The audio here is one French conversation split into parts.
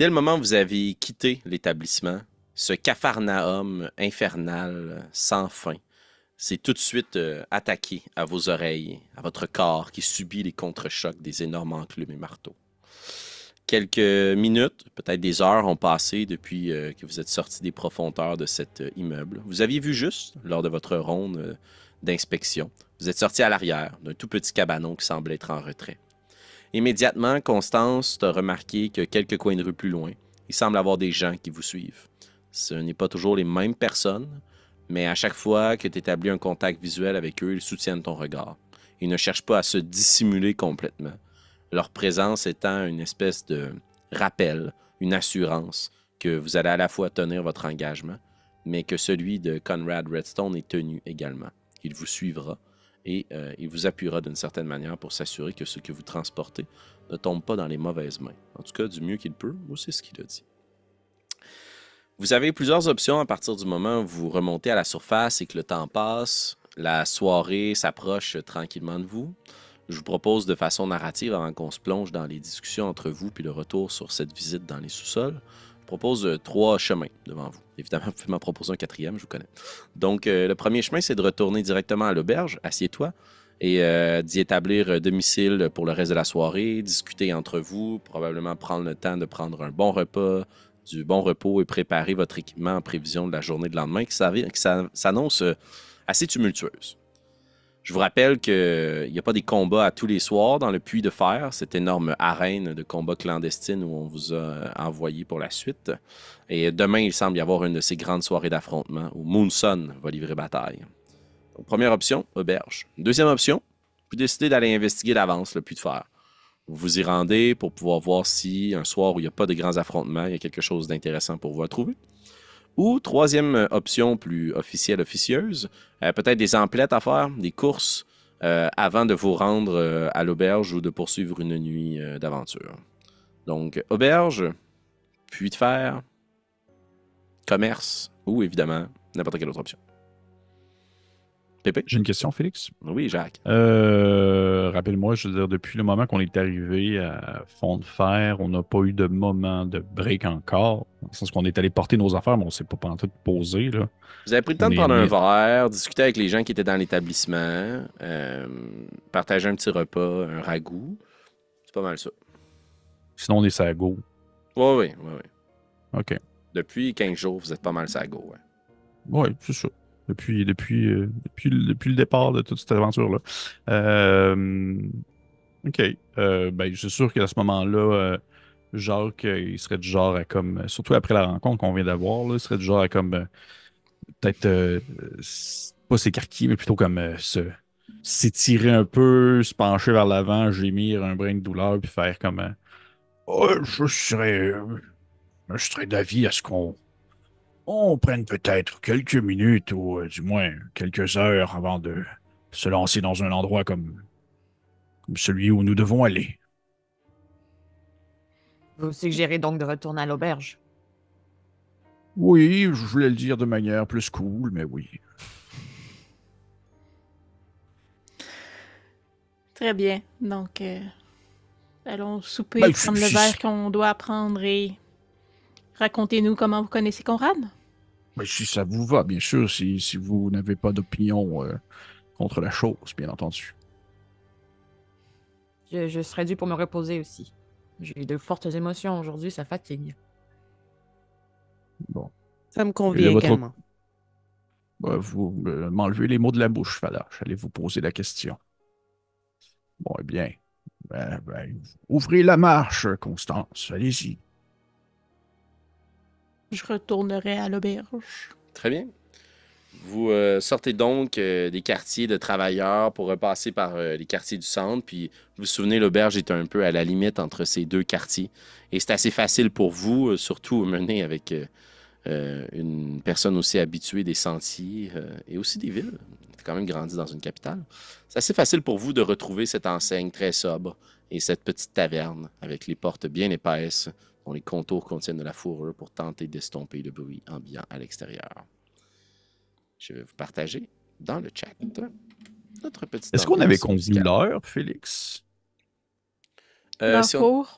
Dès le moment où vous avez quitté l'établissement, ce capharnaüm infernal sans fin s'est tout de suite attaqué à vos oreilles, à votre corps qui subit les contre-chocs des énormes enclumes et marteaux. Quelques minutes, peut-être des heures ont passé depuis que vous êtes sorti des profondeurs de cet immeuble. Vous aviez vu juste, lors de votre ronde d'inspection, vous êtes sorti à l'arrière d'un tout petit cabanon qui semblait être en retrait. Immédiatement, Constance a remarqué que quelques coins de rue plus loin, il semble avoir des gens qui vous suivent. Ce n'est pas toujours les mêmes personnes, mais à chaque fois que tu établis un contact visuel avec eux, ils soutiennent ton regard. Ils ne cherchent pas à se dissimuler complètement. Leur présence étant une espèce de rappel, une assurance que vous allez à la fois tenir votre engagement, mais que celui de Conrad Redstone est tenu également. Il vous suivra et il vous appuiera d'une certaine manière pour s'assurer que ce que vous transportez ne tombe pas dans les mauvaises mains. En tout cas, du mieux qu'il peut, moi, c'est ce qu'il a dit. Vous avez plusieurs options à partir du moment où vous remontez à la surface et que le temps passe. La soirée s'approche tranquillement de vous. Je vous propose de façon narrative, avant qu'on se plonge dans les discussions entre vous puis le retour sur cette visite dans les sous-sols, je propose trois chemins devant vous. Évidemment, vous pouvez m'en proposer un quatrième, je vous connais. Donc, le premier chemin, c'est de retourner directement à l'auberge, assieds-toi, et d'y établir domicile pour le reste de la soirée, discuter entre vous, probablement prendre le temps de prendre un bon repas, du bon repos et préparer votre équipement en prévision de la journée de lendemain qui s'annonce assez tumultueuse. Je vous rappelle qu'il n'y a pas des combats à tous les soirs dans le puits de fer, cette énorme arène de combat clandestine où on vous a envoyé pour la suite. Et demain, il semble y avoir une de ces grandes soirées d'affrontement où Moonson va livrer bataille. Donc, première option, auberge. Deuxième option, vous décidez d'aller investiguer d'avance le puits de fer. Vous vous y rendez pour pouvoir voir si un soir où il n'y a pas de grands affrontements, il y a quelque chose d'intéressant pour vous à trouver. Ou troisième option plus officielle, officieuse, peut-être des emplettes à faire, des courses avant de vous rendre à l'auberge ou de poursuivre une nuit d'aventure. Donc, auberge, puits de fer, commerce ou évidemment n'importe quelle autre option. Pépé? J'ai une question, Félix. Oui, Jacques. Rappelle-moi, je veux dire, depuis le moment qu'on est arrivé à Fond de Fer, on n'a pas eu de moment de break encore. Dans le sens qu'on est allé porter nos affaires, mais on ne s'est pas tout poser, là. Vous avez pris le temps On de est, prendre on un est... verre, discuter avec les gens qui étaient dans l'établissement, partager un petit repas, un ragoût. C'est pas mal ça. Sinon, on est sago. Oui, oui, oui, oui. OK. Depuis 15 jours, vous êtes pas mal sago, ouais. Oui, c'est ça. Depuis le départ de toute cette aventure-là. Euh, OK. Ben, c'est sûr qu'à ce moment-là, Jacques, il serait du genre à comme, surtout après la rencontre qu'on vient d'avoir, là, il serait du genre à comme peut-être pas s'écarquiller, mais plutôt comme s'étirer un peu, se pencher vers l'avant, gémir un brin de douleur, puis faire comme oh, je serais d'avis à ce qu'on on prenne peut-être quelques minutes ou du moins quelques heures avant de se lancer dans un endroit comme celui où nous devons aller. Vous suggérez donc de retourner à l'auberge. Oui, je voulais le dire de manière plus cool, mais oui. Très bien. Donc, allons souper, Ben, prendre le verre qu'on doit prendre et racontez-nous comment vous connaissez Conrad. si ça vous va, bien sûr, si vous n'avez pas d'opinion contre la chose, bien entendu. Je serais dû pour me reposer aussi. J'ai eu de fortes émotions aujourd'hui, ça fatigue. Bon. Ça me Et de convient votre également. vous m'enlevez les mots de la bouche, Falache. J'allais vous poser la question. Bon, eh bien, ouvrez la marche, Constance. Allez-y. Je retournerai à l'auberge. Très bien. Vous sortez donc des quartiers de travailleurs pour repasser par les quartiers du centre. Puis, vous vous souvenez, l'auberge est un peu à la limite entre ces deux quartiers. Et c'est assez facile pour vous, surtout mené avec une personne aussi habituée des sentiers et aussi des villes. Vous avez quand même grandi dans une capitale. C'est assez facile pour vous de retrouver cette enseigne très sobre et cette petite taverne avec les portes bien épaisses dont les contours contiennent de la fourrure pour tenter d'estomper le bruit ambiant à l'extérieur. Je vais vous partager dans le chat notre petite Est-ce qu'on avait ambiance convenu musicale. l'heure, Félix? L'heure Si on... pour?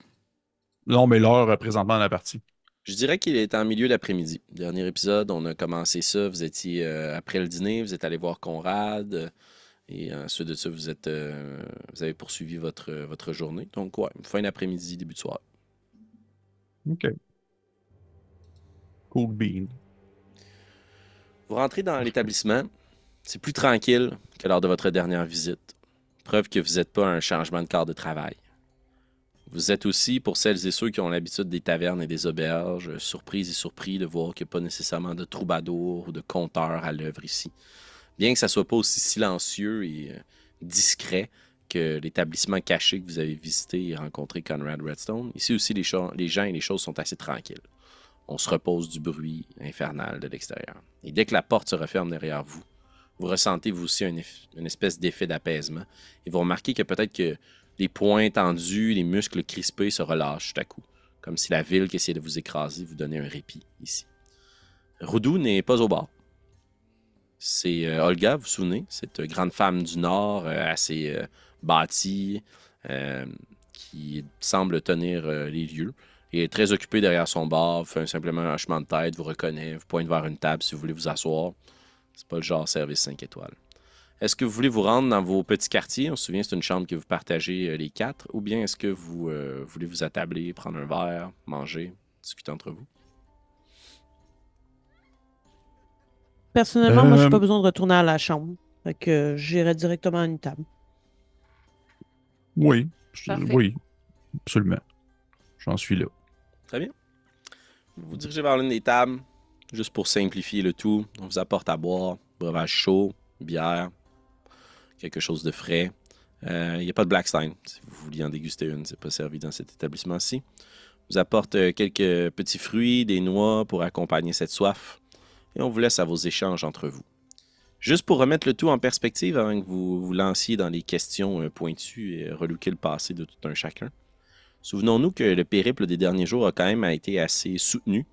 Non, mais l'heure présentement dans la partie. Je dirais qu'il est en milieu d'après-midi. Dernier épisode, on a commencé ça. Vous étiez après le dîner, vous êtes allé voir Conrad. Et ensuite de ça, vous avez poursuivi votre journée. Donc, ouais, fin d'après-midi, début de soirée. OK. Cool bean. Vous rentrez dans l'établissement. C'est plus tranquille que lors de votre dernière visite. Preuve que vous n'êtes pas un changement de quart de travail. Vous êtes aussi, pour celles et ceux qui ont l'habitude des tavernes et des auberges, surprises et surpris de voir qu'il n'y a pas nécessairement de troubadour ou de conteur à l'œuvre ici. Bien que ça soit pas aussi silencieux et discret que l'établissement caché que vous avez visité et rencontré Conrad Redstone, ici aussi les gens et les choses sont assez tranquilles. On se repose du bruit infernal de l'extérieur. Et dès que la porte se referme derrière vous, vous ressentez vous aussi une espèce d'effet d'apaisement. Et vous remarquez que peut-être que les poings tendus, les muscles crispés se relâchent tout à coup, comme si la ville qui essayait de vous écraser vous donnait un répit ici. Roudou n'est pas au bar. C'est Olga, vous vous souvenez, cette grande femme du Nord, assez bâtie, qui semble tenir les lieux. Et est très occupée derrière son bar, vous fait simplement un hochement de tête, vous reconnaît, vous pointe vers une table si vous voulez vous asseoir. C'est pas le genre service 5 étoiles. Est-ce que vous voulez vous rendre dans vos petits quartiers? On se souvient, c'est une chambre que vous partagez les quatre. Ou bien est-ce que vous voulez vous attabler, prendre un verre, manger, discuter entre vous? Personnellement, moi, j'ai pas besoin de retourner à la chambre. Fait que j'irai directement à une table. Oui, Parfait. oui, absolument. J'en suis là. Très bien. Vous vous dirigez vers l'une des tables, juste pour simplifier le tout. On vous apporte à boire, breuvage chaud, bière, quelque chose de frais. Il n'y a pas de Blackstein. Si vous vouliez en déguster une, c'est pas servi dans cet établissement-ci. On vous apporte quelques petits fruits, des noix pour accompagner cette soif. Et on vous laisse à vos échanges entre vous. Juste pour remettre le tout en perspective avant que vous vous lanciez dans les questions pointues et relooker le passé de tout un chacun. Souvenons-nous que le périple des derniers jours a quand même été assez soutenu.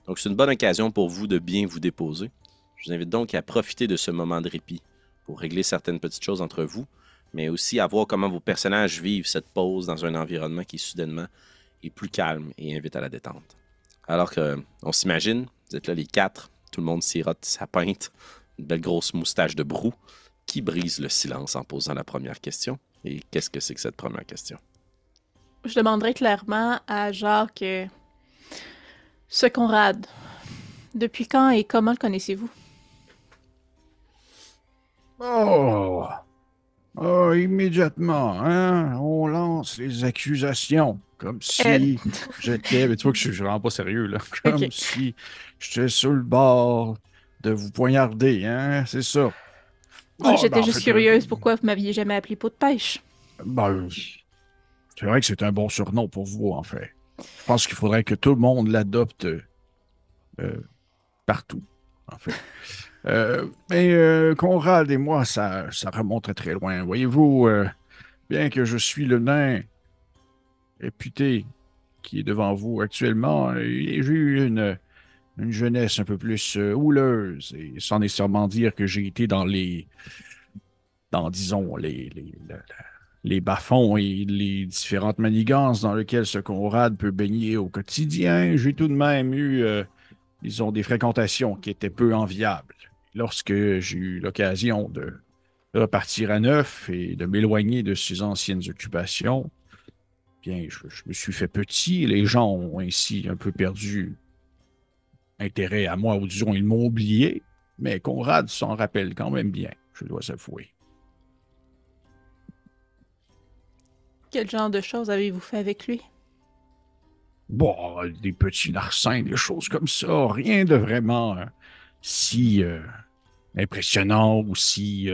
Donc c'est une bonne occasion pour vous de bien vous déposer. Je vous invite donc à profiter de ce moment de répit pour régler certaines petites choses entre vous, mais aussi à voir comment vos personnages vivent cette pause dans un environnement qui soudainement est plus calme et invite à la détente. Alors qu'on s'imagine, vous êtes là les quatre, tout le monde sirote sa pinte, une belle grosse moustache de brou, qui brise le silence en posant la première question. Et qu'est-ce que c'est que cette première question? Je demanderais clairement à Jacques ce Conrad. Depuis quand et comment le connaissez-vous? Oh, immédiatement, hein? On lance les accusations. Comme si j'étais. Mais tu vois que je suis vraiment pas sérieux, là. Comme Ok. si j'étais sur le bord de vous poignarder, hein? C'est ça. J'étais En juste fait, curieuse pourquoi vous m'aviez jamais appelé pot de pêche. ben, c'est vrai que c'est un bon surnom pour vous, en fait. Je pense qu'il faudrait que tout le monde l'adopte partout, en fait. Mais Conrad et moi, ça remonte très loin. Voyez-vous, bien que je suis le nain réputé qui est devant vous actuellement, j'ai eu une jeunesse un peu plus houleuse, et sans nécessairement dire que j'ai été disons, les bas-fonds et les différentes manigances dans lesquelles ce Conrad peut baigner au quotidien. J'ai tout de même eu, disons, des fréquentations qui étaient peu enviables. Lorsque j'ai eu l'occasion de repartir à neuf et de m'éloigner de ces anciennes occupations, bien, je me suis fait petit. Les gens ont ainsi un peu perdu intérêt à moi, ou disons, ils m'ont oublié. Mais Conrad s'en rappelle quand même bien, je dois avouer. Quel genre de choses avez-vous fait avec lui? Bon, des petits larcins, des choses comme ça. Rien de vraiment si impressionnant ou si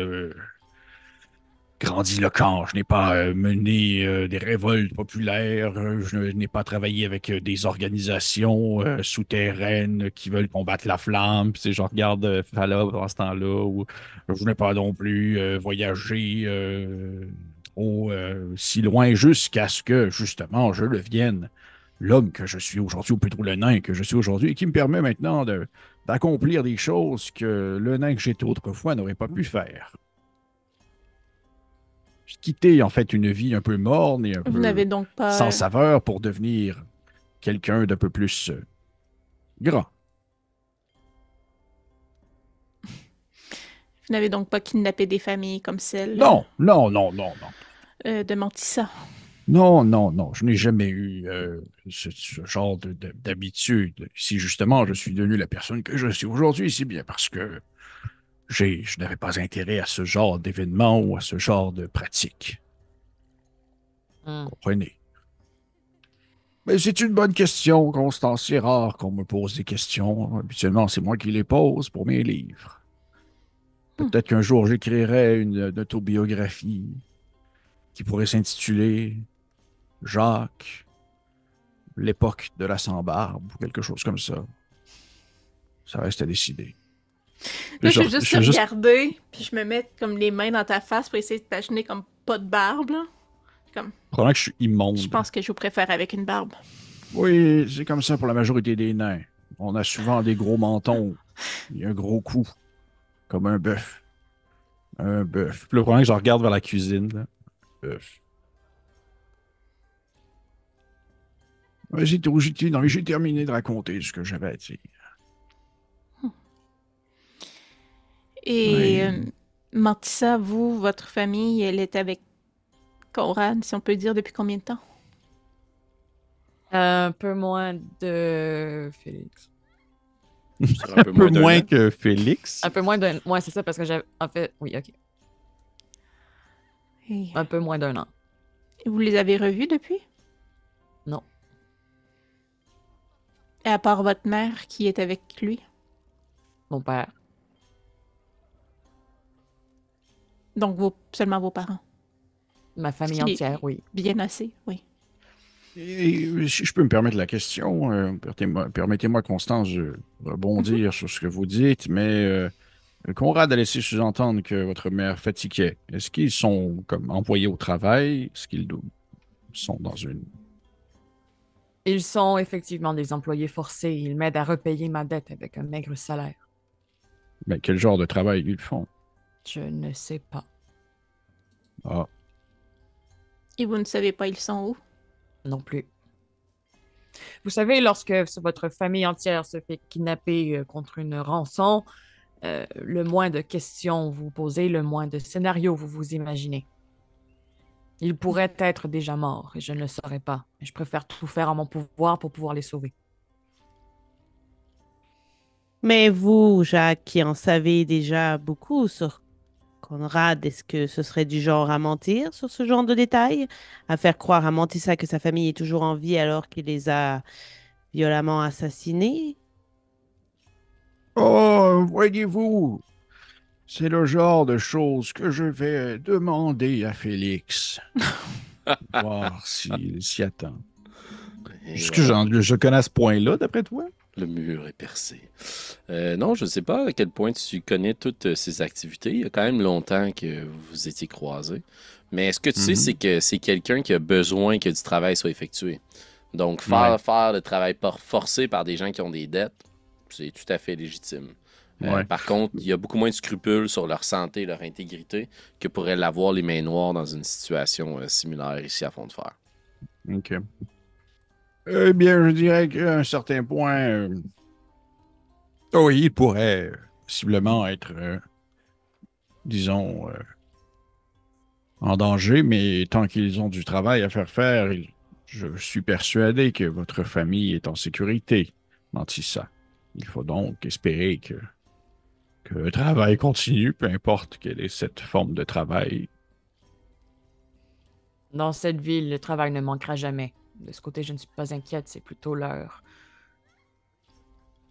grandiloquent. Je n'ai pas mené des révoltes populaires. Je n'ai pas travaillé avec des organisations souterraines qui veulent combattre la flamme. Puis, je regarde Fala dans ce temps-là. Ou je n'ai pas non plus voyagé trop si loin jusqu'à ce que, justement, je devienne l'homme que je suis aujourd'hui, ou plutôt le nain que je suis aujourd'hui, et qui me permet maintenant d'accomplir des choses que le nain que j'étais autrefois n'aurait pas pu faire. J'ai quitté en fait une vie un peu morne et un Vous peu n'avez donc sans pas... saveur pour devenir quelqu'un d'un peu plus grand. Vous n'avez donc pas kidnappé des familles comme celle Non, non, non, non, non. de Mantissa. Non, non, non, je n'ai jamais eu ce genre d'habitude. Si justement je suis devenu la personne que je suis aujourd'hui, c'est bien parce que je n'avais pas intérêt à ce genre d'événement ou à ce genre de pratique. Hmm. Comprenez? Mais c'est une bonne question, Constance. C'est rare qu'on me pose des questions. Habituellement, c'est moi qui les pose pour mes livres. Peut-être qu'un jour, j'écrirai une autobiographie qui pourrait s'intituler Jacques, l'époque de la sans-barbe ou quelque chose comme ça. Ça reste à décider. Là, je vais juste te je- juste- regarder, puis je me mets comme les mains dans ta face pour essayer de t'imaginer comme pas de barbe, là. Comme, Probablement que je suis immonde. je pense que je vous préfère avec une barbe. Oui, c'est comme ça pour la majorité des nains. On a souvent des gros mentons et un gros cou, comme un bœuf. Un bœuf. Puis le problème, que je regarde vers la cuisine, là. Bœuf. Ouais, non, mais j'ai terminé de raconter ce que j'avais à dire. Et Oui. Mantissa, vous, votre famille, elle est avec Conrad, si on peut dire, depuis combien de temps? Un peu moins de Félix. Sur un peu Un peu moins d'un moins an. que Félix. Un peu moins d'un. Ouais, c'est ça, parce que j'avais. En fait, oui, ok. Et Un peu moins d'un an. vous les avez revus depuis? Non. Et à part votre mère qui est avec lui? Mon père. Donc seulement vos parents. Ma famille Ce qui est entière, oui. bien assez, oui. Et si je peux me permettre la question, permettez-moi, Constance, de rebondir Mhm. sur ce que vous dites, mais Conrad a laissé sous-entendre que votre mère fatiguait. Est-ce qu'ils sont comme employés au travail? Est-ce qu'ils sont dans une... Ils sont effectivement des employés forcés. Ils m'aident à repayer ma dette avec un maigre salaire. Mais quel genre de travail ils font? Je ne sais pas. Ah, Et vous ne savez pas ils sont où? Non plus. Vous savez, lorsque votre famille entière se fait kidnapper contre une rançon, le moins de questions vous posez, le moins de scénarios vous vous imaginez. Ils pourraient être déjà morts et je ne le saurais pas. Et je préfère tout faire en mon pouvoir pour pouvoir les sauver. Mais vous, Jacques, qui en savez déjà beaucoup sur Conrad, est-ce que ce serait du genre à mentir sur ce genre de détails? À faire croire à Mantissa que sa famille est toujours en vie alors qu'il les a violemment assassinés? oh, voyez-vous, c'est le genre de choses que je vais demander à Félix, voir s'il s'y attend. Et Est-ce que voilà, je connais à ce point-là, d'après toi? le mur est percé. Non, je ne sais pas à quel point tu connais toutes ces activités. Il y a quand même longtemps que vous vous étiez croisés. Mais ce que tu sais, c'est que c'est quelqu'un qui a besoin que du travail soit effectué. Donc, Ouais. faire le travail forcé par des gens qui ont des dettes, c'est tout à fait légitime. Ouais. Par contre, il y a beaucoup moins de scrupules sur leur santé et leur intégrité que pourraient l'avoir les mains noires dans une situation similaire ici à Fond de Fer. OK. Eh bien, je dirais qu'à un certain point, oui, il pourrait possiblement être, disons, en danger, mais tant qu'ils ont du travail à faire, je suis persuadé que votre famille est en sécurité, Mantissa. Il faut donc espérer que le travail continue, peu importe quelle est cette forme de travail. Dans cette ville, le travail ne manquera jamais. De ce côté, je ne suis pas inquiète, c'est plutôt leur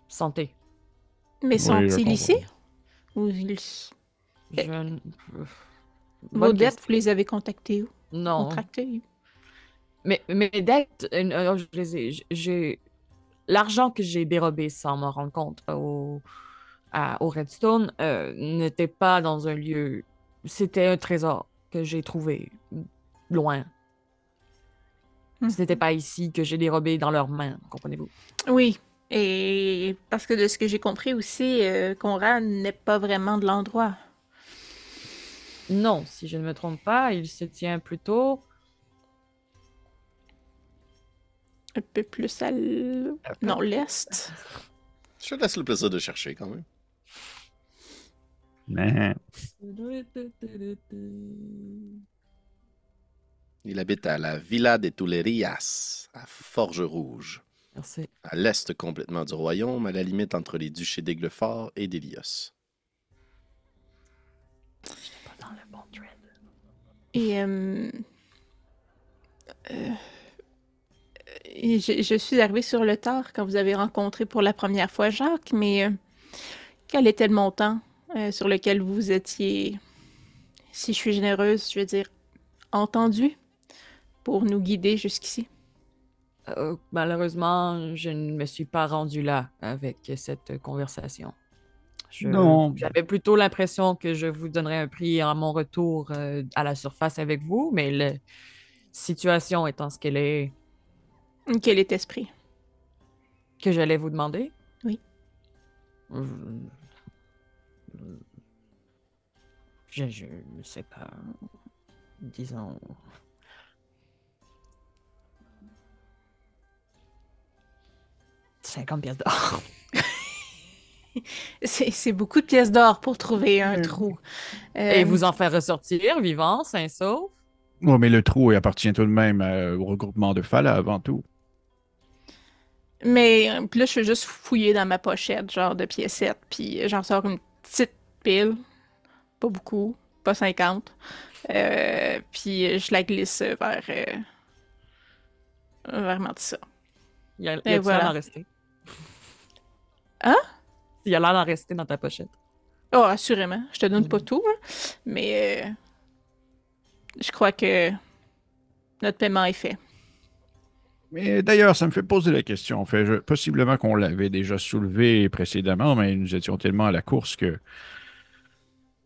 santé. Mais Oui, je sont-ils ici? comprends. Ou Je ne- vos Bonne dettes, question. vous les avez contactées où? Non. Contractées? Mais mes dettes, je les ai. J'ai l'argent que j'ai dérobé sans m'en rendre compte au Redstone n'était pas dans un lieu. C'était un trésor que j'ai trouvé loin. Hmm. Ce n'était pas ici que j'ai dérobé dans leurs mains, comprenez-vous? Oui. Et parce que de ce que j'ai compris aussi, Conrad n'est pas vraiment de l'endroit. Non, si je ne me trompe pas, il se tient plutôt Un peu plus à l'est. Je te laisse le plaisir de chercher quand même. Mais, Il habite à la Villa de Tulerias, à Forge-Rouge, Merci. à l'est complètement du royaume, à la limite entre les duchés d'Aiglefort et d'Elios. Pas dans le bon thread. Et, je suis arrivée sur le tard quand vous avez rencontré pour la première fois Jacques, mais quel était le montant sur lequel vous étiez, si je suis généreuse, je veux dire, entendu pour nous guider jusqu'ici? Malheureusement, je ne me suis pas rendue là avec cette conversation. Non. J'avais plutôt l'impression que je vous donnerais un prix à mon retour à la surface avec vous, mais la situation étant ce qu'elle est, Quel est esprit? que j'allais vous demander. Oui. Euh, Je ne sais pas. Disons. « 50 pièces d'or. » C'est beaucoup de pièces d'or pour trouver un trou. Et vous en faire ressortir, vivant, sain sauf. ouais, mais le trou appartient tout de même au regroupement de Fala avant tout. Mais puis là, je fais juste fouiller dans ma pochette, genre de piécettes, puis j'en sors une petite pile. Pas beaucoup, pas 50. Puis je la glisse vers Mantissa. Il y a Et l'air voilà. d'en rester. Hein? Il y a l'air d'en rester dans ta pochette. Oh, assurément. Je te donne pas tout, hein, mais je crois que notre paiement est fait. Mais d'ailleurs, ça me fait poser la question. En fait, possiblement qu'on l'avait déjà soulevé précédemment, mais nous étions tellement à la course que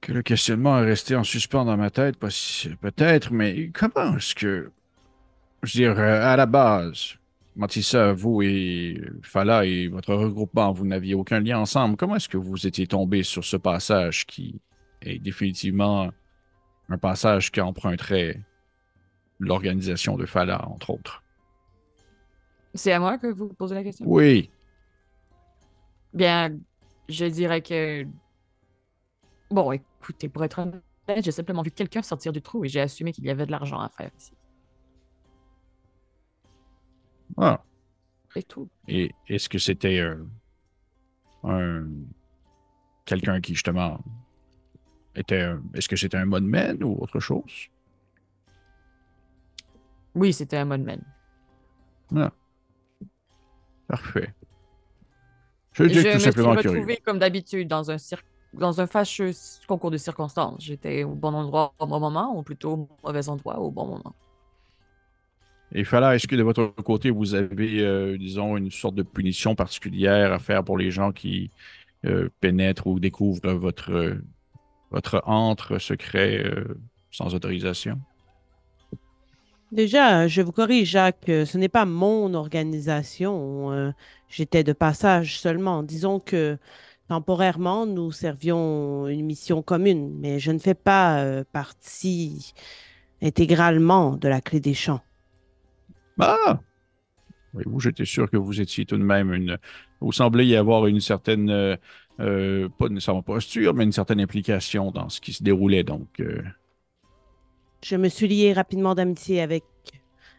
le questionnement est resté en suspens dans ma tête. Peut-être, mais comment est-ce que... Je veux dire, à la base, Matissa, vous et Fala et votre regroupement, vous n'aviez aucun lien ensemble. Comment est-ce que vous étiez tombé sur ce passage qui est définitivement un passage qui emprunterait l'organisation de Fala, entre autres? C'est à moi que vous posez la question? Oui. Bien, je dirais que... Bon, écoutez, pour être honnête, j'ai simplement vu quelqu'un sortir du trou et j'ai assumé qu'il y avait de l'argent à faire ici. Ah. C'est tout. Et est-ce que c'était quelqu'un qui, justement, est-ce que c'était un modman ou autre chose? Oui, c'était un modman. Ah. Parfait. Je dis Je tout me suis simplement curieux. retrouvée comme d'habitude dans un fâcheux concours de circonstances. J'étais au bon endroit au bon moment, ou plutôt au mauvais endroit au bon moment. Et Fala, est-ce que de votre côté, vous avez, disons, une sorte de punition particulière à faire pour les gens qui pénètrent ou découvrent votre antre secret sans autorisation? Déjà, je vous corrige, Jacques, ce n'est pas mon organisation. J'étais de passage seulement. Disons que temporairement, nous servions une mission commune, mais je ne fais pas partie intégralement de la Clé des Champs. Ah! Oui, vous, j'étais sûr que vous étiez tout de même une... Vous semblez y avoir une certaine, pas nécessairement posture, mais une certaine implication dans ce qui se déroulait. Donc, Je me suis liée rapidement d'amitié avec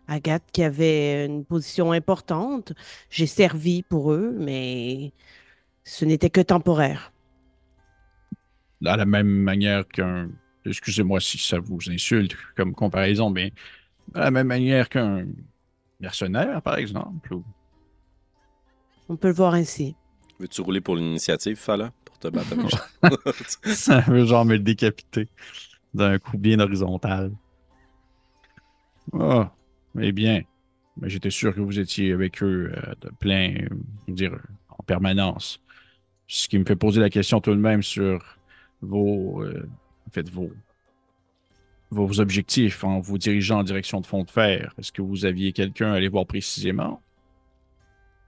Agathe, qui avait une position importante. J'ai servi pour eux, mais ce n'était que temporaire. de la même manière qu'un... Excusez-moi si ça vous insulte comme comparaison, mais de la même manière qu'un mercenaire, par exemple. On peut le voir ainsi. Veux-tu rouler pour l'initiative, Fala, pour te battre avec Ça veut genre me décapiter d'un coup bien horizontal. Ah, eh bien, mais j'étais sûr que vous étiez avec eux de plein, je veux dire, en permanence. Ce qui me fait poser la question tout de même sur en fait, vos objectifs en vous dirigeant en direction de Fond de Fer. Est-ce que vous aviez quelqu'un à aller voir précisément?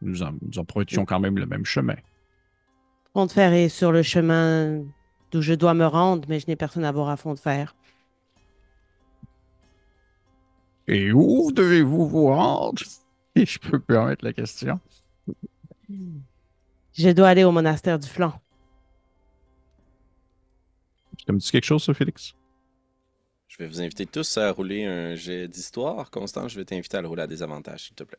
Nous empruntions quand même le même chemin. Fond de fer est sur le chemin d'où je dois me rendre, mais je n'ai personne à voir à fond de fer. Et où devez-vous vous rendre? Et je peux permettre la question. Je dois aller au monastère du flanc. Ça me dit quelque chose, ça, Félix? Je vais vous inviter tous à rouler un jet d'histoire. Constant, je vais t'inviter à le rouler à des avantages, s'il te plaît.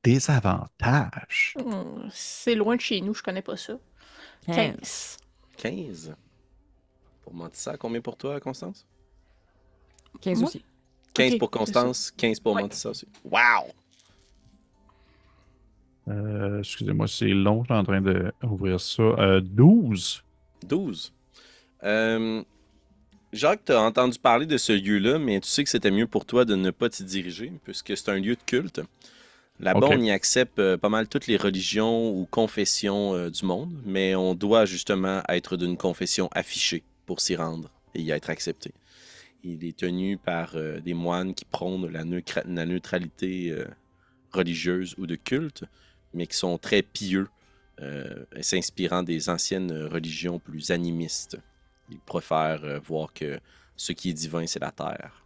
Des avantages. C'est loin de chez nous, je connais pas ça. 15. 15. Pour Montissa, combien pour toi, Constance? 15 Moi? aussi. 15 Ok, pour Constance, 15 pour Ouais. Montissa aussi. Wow! Excusez-moi, c'est long, je suis en train d'ouvrir ça. 12. 12. Jacques, tu as entendu parler de ce lieu-là, mais tu sais que c'était mieux pour toi de ne pas t'y diriger, puisque c'est un lieu de culte. Là-bas, Ok. on y accepte pas mal toutes les religions ou confessions du monde, mais on doit justement être d'une confession affichée pour s'y rendre et y être accepté. Il est tenu par des moines qui prônent la neutralité religieuse ou de culte, mais qui sont très pieux, s'inspirant des anciennes religions plus animistes. Ils préfèrent voir que ce qui est divin, c'est la terre.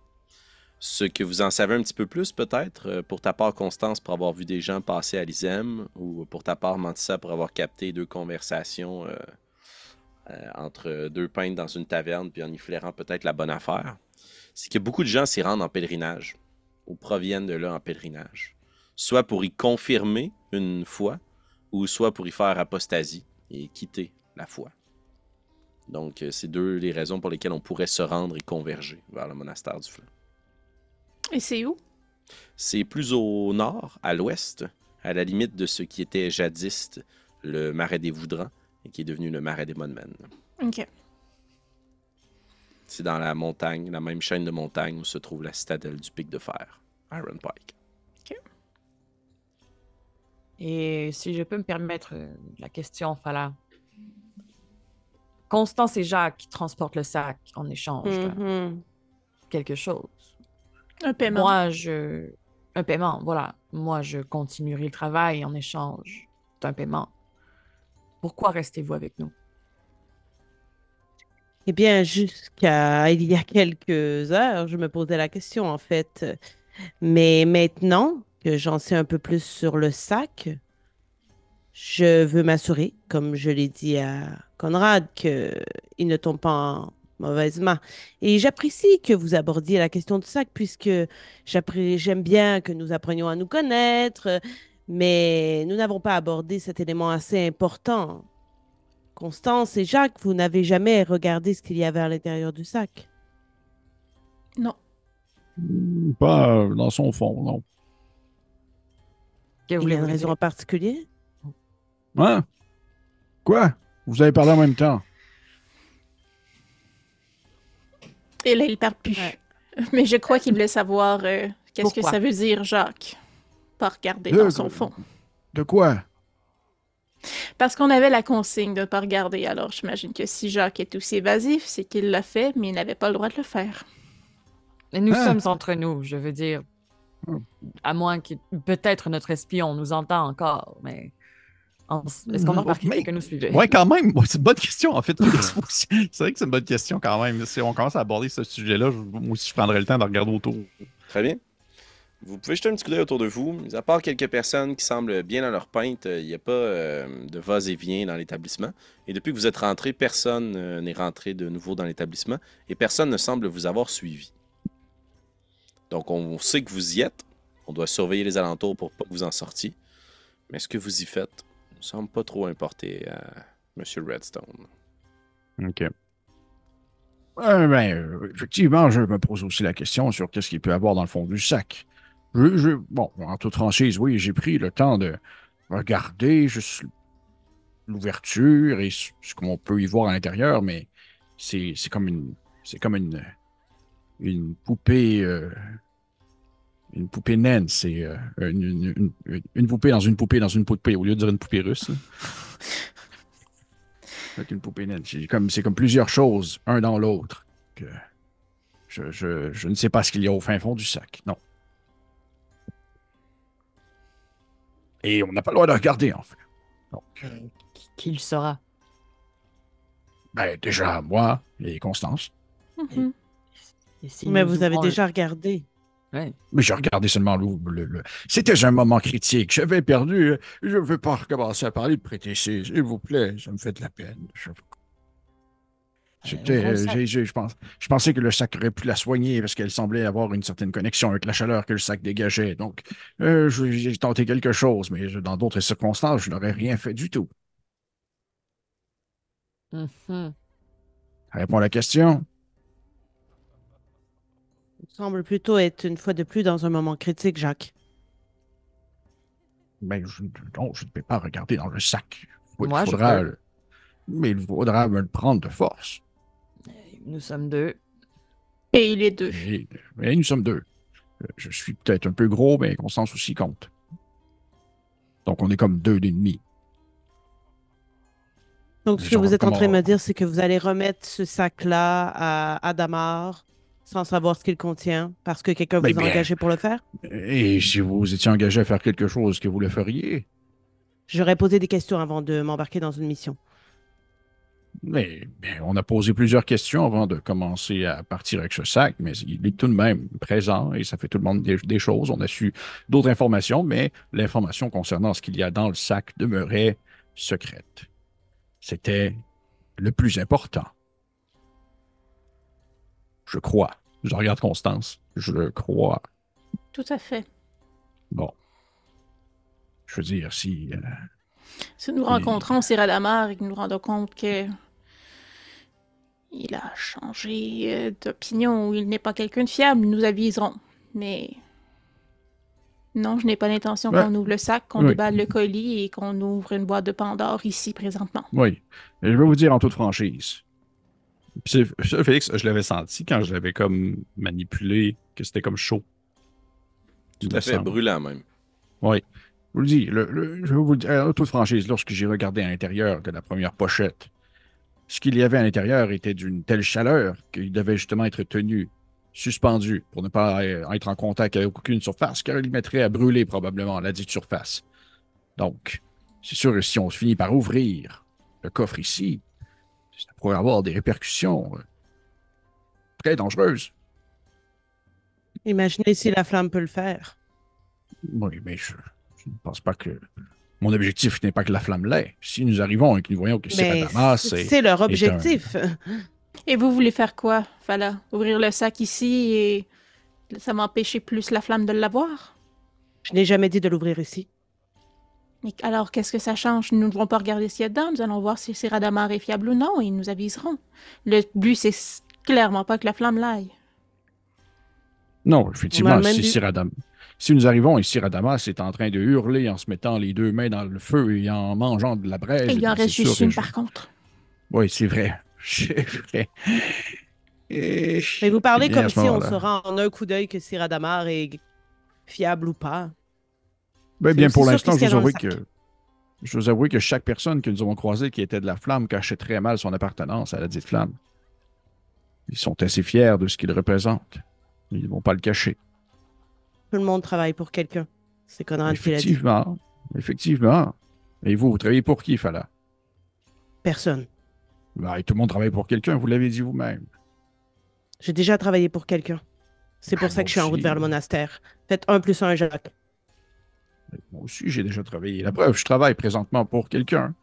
Ce que vous en savez un petit peu plus, peut-être, pour ta part, Constance, pour avoir vu des gens passer à l'Isem, ou pour ta part, Mantissa, pour avoir capté deux conversations entre deux peintres dans une taverne, puis en y flairant peut-être la bonne affaire, c'est que beaucoup de gens s'y rendent en pèlerinage, ou proviennent de là en pèlerinage. Soit pour y confirmer une foi, ou soit pour y faire apostasie et quitter la foi. Donc, c'est deux les raisons pour lesquelles on pourrait se rendre et converger vers le monastère du Flanc. Et c'est où? C'est plus au nord, à l'ouest, à la limite de ce qui était jadis le marais des Voudrans et qui est devenu le marais des Monemen. Ok. C'est dans la montagne, la même chaîne de montagnes où se trouve la citadelle du Pic de Fer, Iron Pike. Et si je peux me permettre la question, Fala. Constance et Jacques qui transportent le sac en échange de Mhm. quelque chose. Un paiement. Moi, un paiement, voilà. Moi, je continuerai le travail en échange d'un paiement. Pourquoi restez-vous avec nous? Eh bien, jusqu'à il y a quelques heures, je me posais la question, en fait. Mais maintenant que j'en sais un peu plus sur le sac, je veux m'assurer, comme je l'ai dit à Conrad, qu'il ne tombe pas en mauvaise main. Et j'apprécie que vous abordiez la question du sac, puisque j'aime bien que nous apprenions à nous connaître, mais nous n'avons pas abordé cet élément assez important. Constance et Jacques, vous n'avez jamais regardé ce qu'il y avait à l'intérieur du sac. Non. Pas dans son fond, non. Que Il y a voulez-vous une raison dire? en particulier? Hein? Quoi? Vous avez parlé en même temps. Et là, il part plus. Ouais. Mais je crois qu'il voulait savoir qu'est-ce que Pourquoi? ça veut dire, Jacques. Pas regarder De- dans son fond. De quoi? Parce qu'on avait la consigne de ne pas regarder. Alors, j'imagine que si Jacques est aussi évasif, c'est qu'il l'a fait, mais il n'avait pas le droit de le faire. Et nous Hein? sommes entre nous, je veux dire. Hum. À moins que peut-être notre espion nous entend encore, mais est-ce qu'on a remarqué Mais- que nous suivait? Ouais, quand même. Ouais, c'est une bonne question, en fait. Félix. C'est vrai que c'est une bonne question quand même. Si on commence à aborder ce sujet-là, moi aussi, je prendrais le temps de regarder autour. Très bien. Vous pouvez jeter un petit coup d'œil autour de vous. Mis à part quelques personnes qui semblent bien dans leur pinte, il n'y a pas de va-et-vient dans l'établissement. Et depuis que vous êtes rentré, personne n'est rentré de nouveau dans l'établissement et personne ne semble vous avoir suivi. Donc, on sait que vous y êtes. On doit surveiller les alentours pour pas que vous en sortiez. Mais ce que vous y faites ne semble pas trop importer à M. Redstone. OK. Effectivement, je me pose aussi la question sur qu'est-ce qu'il peut y avoir dans le fond du sac. Bon, en toute franchise, oui, j'ai pris le temps de regarder juste l'ouverture et ce qu'on peut y voir à l'intérieur, mais c'est comme une poupée une poupée naine. C'est une poupée dans une poupée dans une poupée, au lieu de dire une poupée russe. Là. Avec une poupée naine. C'est comme plusieurs choses, un dans l'autre. Que je ne sais pas ce qu'il y a au fin fond du sac. Non. Et on n'a pas le droit de regarder, en fait. Donc, Qui le saura? ben, déjà, moi et Constance. Mhm. Et si Mais nous vous avez ouvrons déjà regardé. Ouais. Mais j'ai regardé seulement C'était un moment critique. J'avais perdu. Je ne veux pas recommencer à parler de prétessé, s'il vous plaît. Ça me fait de la peine. On le sait. Je pensais que le sac aurait pu la soigner parce qu'elle semblait avoir une certaine connexion avec la chaleur que le sac dégageait. Donc, j'ai tenté quelque chose, mais dans d'autres circonstances, je n'aurais rien fait du tout. Mhm. Ça répond à la question. Il semble plutôt être une fois de plus dans un moment critique, Jacques. Ben, non, je ne vais pas regarder dans le sac. Moi, je peux. Mais il faudra me le prendre de force. Nous sommes deux. Et il est deux. Mais nous sommes deux. Je suis peut-être un peu gros, mais Constance aussi compte. Donc, on est comme deux d'ennemis. Donc, ce que vous êtes en train de me dire, c'est que vous allez remettre ce sac-là à Adamar sans savoir ce qu'il contient parce que quelqu'un vous a engagé pour le faire? Et si vous étiez engagé à faire quelque chose, que vous le feriez? J'aurais posé des questions avant de m'embarquer dans une mission. Mais on a posé plusieurs questions avant de commencer à partir avec ce sac, mais il est tout de même présent et ça fait tout le monde des choses. On a su d'autres informations, mais l'information concernant ce qu'il y a dans le sac demeurait secrète. C'était le plus important. Je crois. Je regarde Constance. Je crois. Tout à fait. Bon. Je veux dire, si nous rencontrons Sir Adamar et que nous nous rendons compte que il a changé d'opinion ou il n'est pas quelqu'un de fiable, nous aviserons. Mais non, je n'ai pas l'intention qu'on ouvre le sac, qu'on déballe le colis et qu'on ouvre une boîte de Pandore ici présentement. Oui. Et je vais vous dire en toute franchise. Puis ça, Félix, je l'avais senti quand je l'avais comme manipulé, que c'était comme chaud. Tout à fait, brûlant même. Oui. Je vous le dis, je vais vous le dire en toute franchise, lorsque j'ai regardé à l'intérieur de la première pochette, ce qu'il y avait à l'intérieur était d'une telle chaleur qu'il devait justement être tenu, suspendu, pour ne pas être en contact avec aucune surface, car il mettrait à brûler probablement la dite surface. Donc, c'est sûr que si on finit par ouvrir le coffre ici, ça pourrait avoir des répercussions très dangereuses. Imaginez si la flamme peut le faire. Oui, mais je ne pense pas que... Mon objectif n'est pas que la flamme l'ait. Si nous arrivons et que nous voyons que Sir Adamar, c'est leur objectif. Et vous voulez faire quoi, Fala? Ouvrir le sac ici et ça m'empêcher plus la flamme de l'avoir? Je n'ai jamais dit de l'ouvrir ici. Mais alors, qu'est-ce que ça change? Nous ne devons pas regarder ce qu'il y a dedans. Nous allons voir si Sir Adamar est fiable ou non et ils nous aviseront. Le but, c'est clairement pas que la flamme l'aille. Non, effectivement, si nous arrivons et Sir Adamar est en train de hurler en se mettant les deux mains dans le feu et en mangeant de la braise... Il y en reste juste une, par contre. Oui, c'est vrai. C'est vrai. Mais vous parlez comme si on saura en un coup d'œil que Sir Adamar est fiable ou pas. Bien, pour l'instant, je vous avoue que chaque personne que nous avons croisée qui était de la flamme cachait très mal son appartenance à la dite flamme. Ils sont assez fiers de ce qu'ils représentent. Ils ne vont pas le cacher. Tout le monde travaille pour quelqu'un. C'est Conrad qui l'a dit. Effectivement. Et vous travaillez pour qui, Fala? Personne. Et tout le monde travaille pour quelqu'un, vous l'avez dit vous-même. J'ai déjà travaillé pour quelqu'un. C'est pour ça que je suis en route vers le monastère. Faites 1 + 1, Jacques. Moi aussi, j'ai déjà travaillé. La preuve, je travaille présentement pour quelqu'un.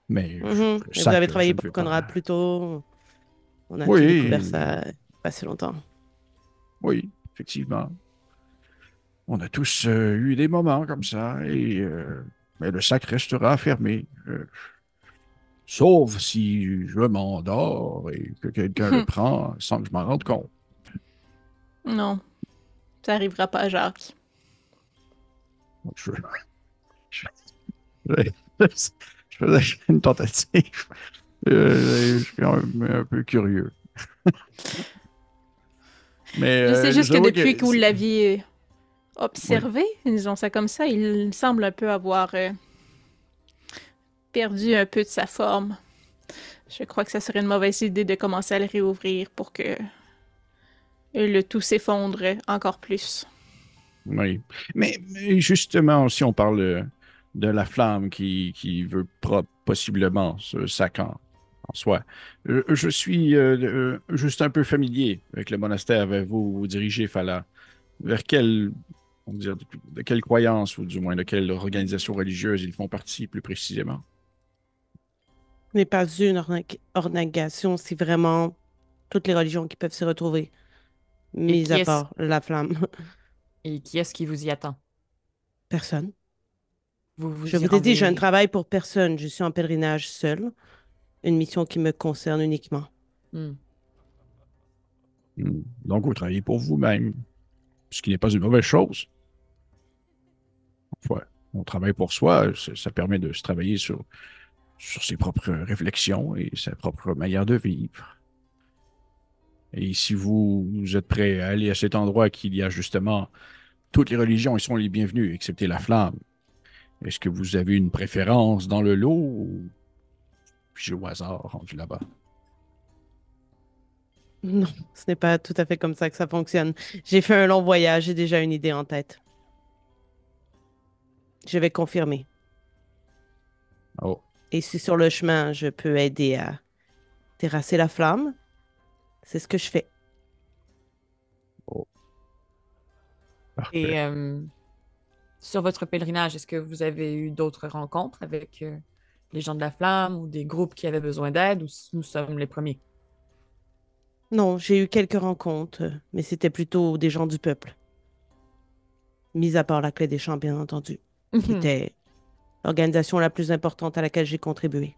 Mais vous avez travaillé pour Conrad plus tôt. On a découvert ça pas si longtemps. Oui, effectivement. On a tous eu des moments comme ça, mais le sac restera fermé. Sauf si je m'endors et que quelqu'un le prend sans que je m'en rende compte. Non, ça n'arrivera pas, Jacques. Je faisais une tentative. Je suis un peu curieux. Mais, je sais juste que depuis que vous l'aviez observé, disons ça comme ça, il semble un peu avoir perdu un peu de sa forme. Je crois que ça serait une mauvaise idée de commencer à le réouvrir pour que le tout s'effondre encore plus. Oui. Mais justement, si on parle de la flamme qui veut possiblement ce sac en soi, je suis juste un peu familier avec le monastère vers vous dirigez, Fala. vers quelle, on va dire, de quelle croyance, ou du moins de quelle organisation religieuse ils font partie plus précisément? Ce n'est pas une organisation, c'est vraiment toutes les religions qui peuvent s'y retrouver, Et mis qui à est-ce part la flamme. et qui est-ce qui vous y attend? Personne. Vous Je vous y vous ai dit, je ne rendez. travaille pour personne. Je suis en pèlerinage seul. Une mission qui me concerne uniquement. Hmm. Donc, vous travaillez pour vous-même, ce qui n'est pas une mauvaise chose. Ouais. On travaille pour soi, ça permet de se travailler sur ses propres réflexions et sa propre manière de vivre. Et si vous êtes prêt à aller à cet endroit qu'il y a justement toutes les religions, ils sont les bienvenus, excepté la flamme, est-ce que vous avez une préférence dans le lot ou puis au hasard rendu là-bas? Non, ce n'est pas tout à fait comme ça que ça fonctionne. J'ai fait un long voyage, j'ai déjà une idée en tête. Je vais confirmer. Oh, Et si sur le chemin, je peux aider à terrasser la flamme, c'est ce que je fais. parfait. Et sur votre pèlerinage, est-ce que vous avez eu d'autres rencontres avec les gens de la flamme ou des groupes qui avaient besoin d'aide ou nous sommes les premiers? Non, j'ai eu quelques rencontres, mais c'était plutôt des gens du peuple. Mis à part la Clé des Champs, bien entendu, qui était l'organisation la plus importante à laquelle j'ai contribué.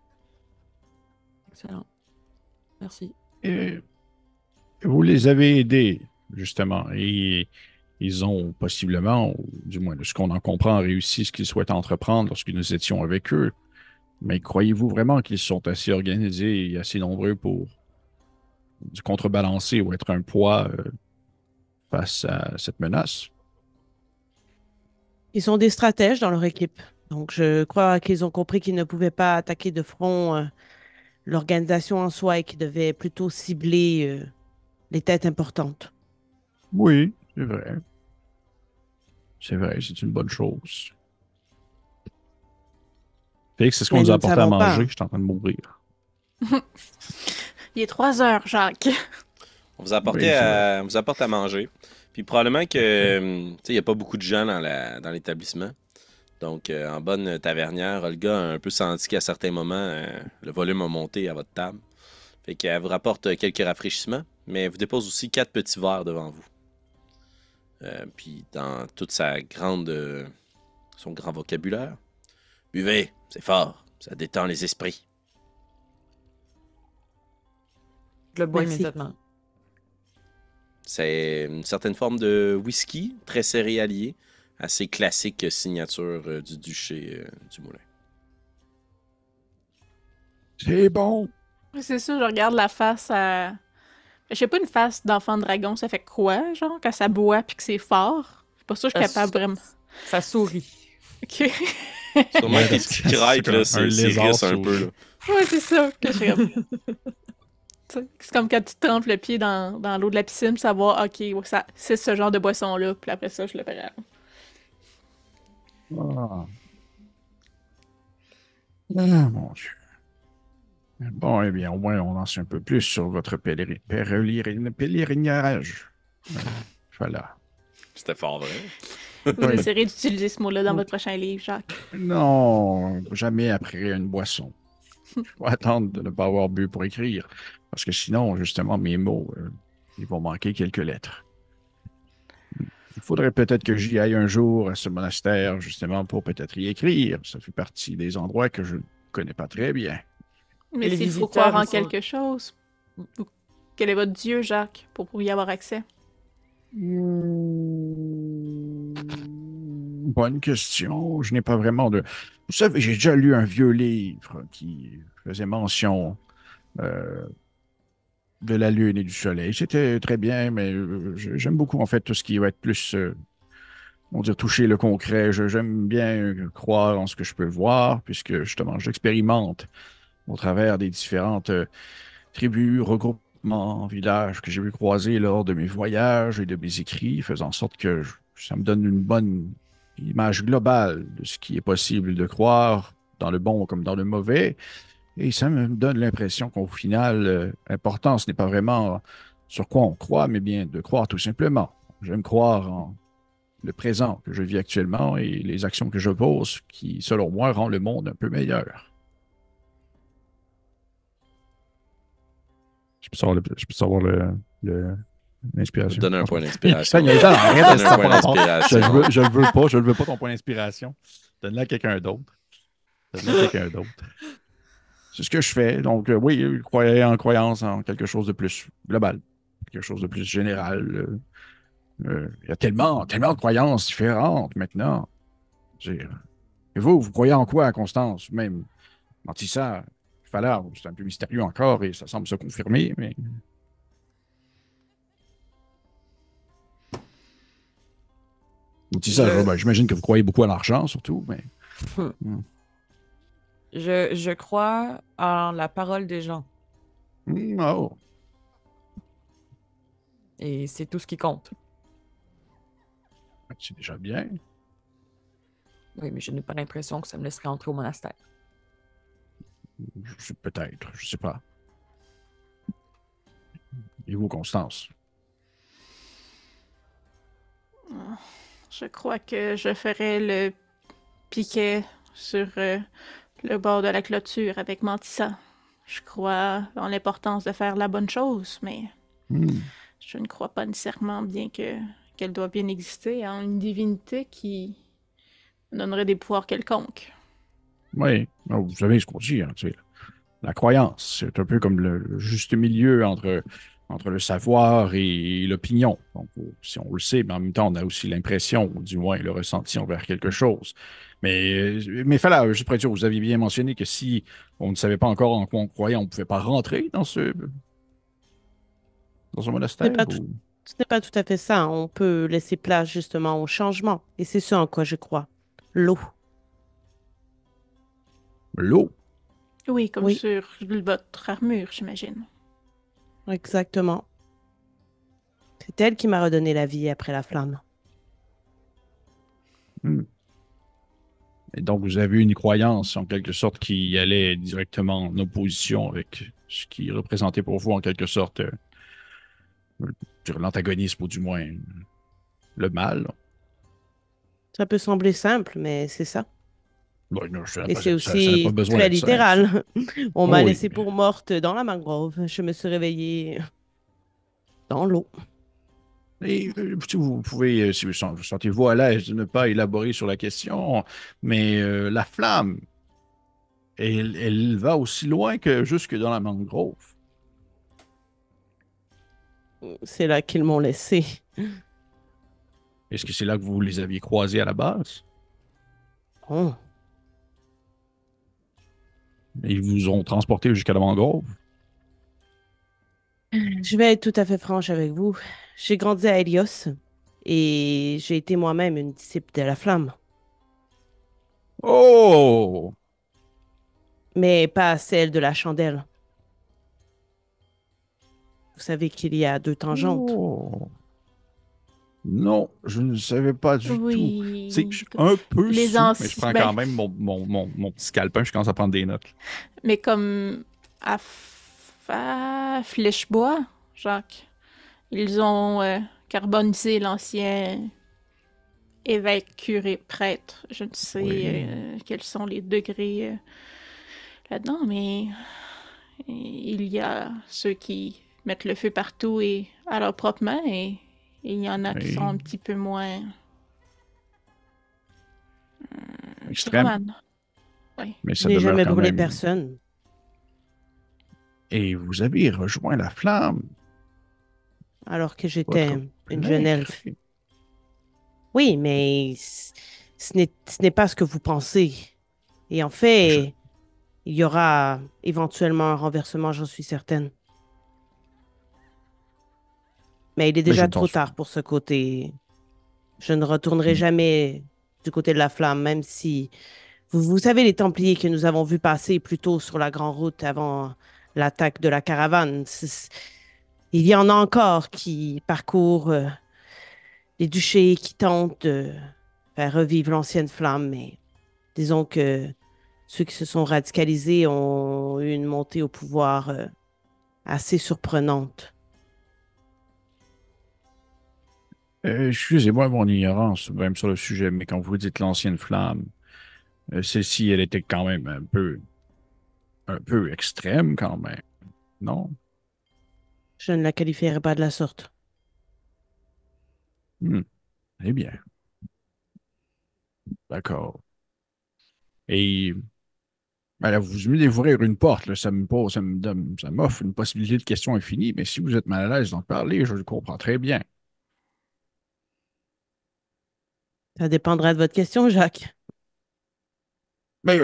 Excellent. Merci. Et vous les avez aidés, justement, et ils ont possiblement, ou du moins de ce qu'on en comprend, réussi ce qu'ils souhaitent entreprendre lorsque nous étions avec eux. Mais croyez-vous vraiment qu'ils sont assez organisés et assez nombreux pour contrebalancer ou être un poids face à cette menace? Ils sont des stratèges dans leur équipe. Donc, je crois qu'ils ont compris qu'ils ne pouvaient pas attaquer de front l'organisation en soi et qu'ils devaient plutôt cibler les têtes importantes. Oui, c'est vrai. C'est vrai, c'est une bonne chose. Félix, c'est ce qu'on Mais nous a nous ne apporté à savons pas. manger? Je suis en train de mourir. Il est 3 heures, Jacques. On vous apporte, Oui, c'est vrai. on vous apporte à manger. Puis probablement que, tu sais, il n'y a pas beaucoup de gens dans l'établissement. Donc, en bonne tavernière, Olga a un peu senti qu'à certains moments, le volume a monté à votre table. Fait qu'elle vous rapporte quelques rafraîchissements, mais elle vous dépose aussi 4 petits verres devant vous. Puis, dans toute son grand vocabulaire, buvez, c'est fort, ça détend les esprits. Je le bois Merci. immédiatement. C'est une certaine forme de whisky, très céréalier, assez classique signature du duché du Moulin. C'est bon. C'est ça, je regarde la face à... Je sais pas, une face d'enfant dragon, ça fait quoi, genre, quand ça boit puis que c'est fort? Je suis pas sûre que je suis capable vraiment. Ça sourit. Ok. Sûrement que tes C'est petites comme crêpes, là, un c'est lézard risse un peu. souris. Là. Ouais, c'est ça. Que je suis comme- Tu sais, c'est comme quand tu trempes le pied dans l'eau de la piscine pour savoir, ok, ouais, ça, c'est ce genre de boisson-là, puis après ça, je le prends. Ah. Ah, mon Dieu. Bon, eh bien, au moins, on en sait un peu plus sur votre pèlerinage. Voilà. C'était fort vrai. Vous Oui. essayerez d'utiliser ce mot-là dans votre prochain livre, Jacques. Non, jamais après une boisson. Il faut attendre de ne pas avoir bu pour écrire, parce que sinon, justement, mes mots, ils vont manquer quelques lettres. Il faudrait peut-être que j'y aille un jour à ce monastère, justement, pour peut-être y écrire. Ça fait partie des endroits que je ne connais pas très bien. Mais Et les s'il faut visiteurs, croire en ils sont- quelque chose, quel est votre Dieu, Jacques, pour y avoir accès? Bonne question. Je n'ai pas vraiment de... Vous savez, j'ai déjà lu un vieux livre qui faisait mention de la Lune et du Soleil. C'était très bien, mais j'aime beaucoup, en fait, tout ce qui va être plus, on va dire, toucher le concret. J'aime bien croire en ce que je peux voir, puisque, justement, j'expérimente au travers des différentes tribus, regroupements, villages que j'ai pu croiser lors de mes voyages et de mes écrits, faisant en sorte que ça me donne une bonne image globale de ce qui est possible de croire, dans le bon comme dans le mauvais. Et ça me donne l'impression qu'au final, l'important, ce n'est pas vraiment sur quoi on croit, mais bien de croire tout simplement. j'aime croire en le présent que je vis actuellement et les actions que je pose qui, selon moi, rendent le monde un peu meilleur. Je peux savoir l'inspiration. Donne un point d'inspiration. Arrête, Donne ça un n'a point pas rapport. d'inspiration. Je le veux pas ton point d'inspiration. Donne-le à quelqu'un d'autre. Donne-le à quelqu'un d'autre. C'est ce que je fais. Donc, oui, croyez en croyance en quelque chose de plus global, quelque chose de plus général. Il y a tellement de croyances différentes maintenant. Et vous croyez en quoi, Constance? Même Mentissa, Fallard, c'est un peu mystérieux encore et ça semble se confirmer, mais Mentissa, j'imagine que vous croyez beaucoup à l'argent, surtout, mais. Je crois en la parole des gens. Oh. Et c'est tout ce qui compte. C'est déjà bien. Oui, mais je n'ai pas l'impression que ça me laisserait entrer au monastère. Peut-être, je sais pas. Et vous, Constance? Je crois que je ferai le piquet sur le bord de la clôture avec Mantissa. Je crois en l'importance de faire la bonne chose, mais je ne crois pas nécessairement bien qu'elle doit bien exister en une divinité qui donnerait des pouvoirs quelconques. Oui, vous savez ce qu'on dit, hein, tu sais, la croyance, c'est un peu comme le juste milieu entre le savoir et l'opinion. Donc, si on le sait, mais en même temps, on a aussi l'impression, ou du moins le ressenti envers quelque chose. Mais fallait, juste pour être sûr, vous aviez bien mentionné que si on ne savait pas encore en quoi on croyait, on ne pouvait pas rentrer dans ce monastère. Ce n'est pas tout à fait ça. On peut laisser place justement au changement. Et c'est ce en quoi je crois. L'eau. L'eau. Oui, comme Oui. sur votre armure, j'imagine. Exactement. C'est elle qui m'a redonné la vie après la flamme. Et donc, vous avez une croyance, en quelque sorte, qui allait directement en opposition avec ce qui représentait pour vous, en quelque sorte, l'antagonisme, ou du moins le mal. Ça peut sembler simple, mais c'est ça. Bon, non, Et c'est ça n'a pas aussi besoin très d'être simple. littéral. On Oh m'a oui, laissé pour morte dans la mangrove. Je me suis réveillée dans l'eau. Et si vous pouvez, si vous sentez-vous à l'aise de ne pas élaborer sur la question, mais la flamme, elle va aussi loin que jusque dans la mangrove. C'est là qu'ils m'ont laissé. Est-ce que c'est là que vous les aviez croisés à la base? Oh. Et ils vous ont transporté jusqu'à la mangrove? Je vais être tout à fait franche avec vous. J'ai grandi à Hélios et j'ai été moi-même une disciple de la flamme. Oh! Mais pas celle de la chandelle. Vous savez qu'il y a deux tangentes. Oh! Non, je ne savais pas du tout. Oui. Je suis un peu Les sous, mais je prends ben, quand même mon petit calepin, je commence à prendre des notes. Mais comme à Flèchebois, Jacques, ils ont carbonisé l'ancien évêque, curé, prêtre. Je ne sais Oui. quels sont les degrés là-dedans, mais il y a ceux qui mettent le feu partout et à leurs propres mains, et il y en a qui Oui. sont un petit peu moins Extrême, pyromanes. Oui. mais Je ça n'ai demeure jamais quand brûlé même. personne. Et vous avez rejoint la flamme. Alors que j'étais Votre une plein jeune elfe. gré. Oui, mais ce n'est pas ce que vous pensez. Et en Je- fait, il y aura éventuellement un renversement, j'en suis certaine. Mais il est Mais je déjà ne trop pense tard pour ce côté. Je ne retournerai Mm. jamais du côté de la flamme, même si vous savez les Templiers que nous avons vus passer plus tôt sur la grande route avant l'attaque de la caravane. Il y en a encore qui parcourent les duchés, qui tentent de faire revivre l'ancienne flamme, mais disons que ceux qui se sont radicalisés ont eu une montée au pouvoir assez surprenante. Excusez-moi mon ignorance, même sur le sujet, mais quand vous dites l'ancienne flamme, celle-ci, elle était quand même un peu extrême quand même, non? Je ne la qualifierais pas de la sorte. Hmm. Eh bien, d'accord. Et alors, vous venez d'ouvrir une porte, là, ça m'offre une possibilité de question infinie, mais si vous êtes mal à l'aise d'en parler, je le comprends très bien. Ça dépendra de votre question, Jacques. Mais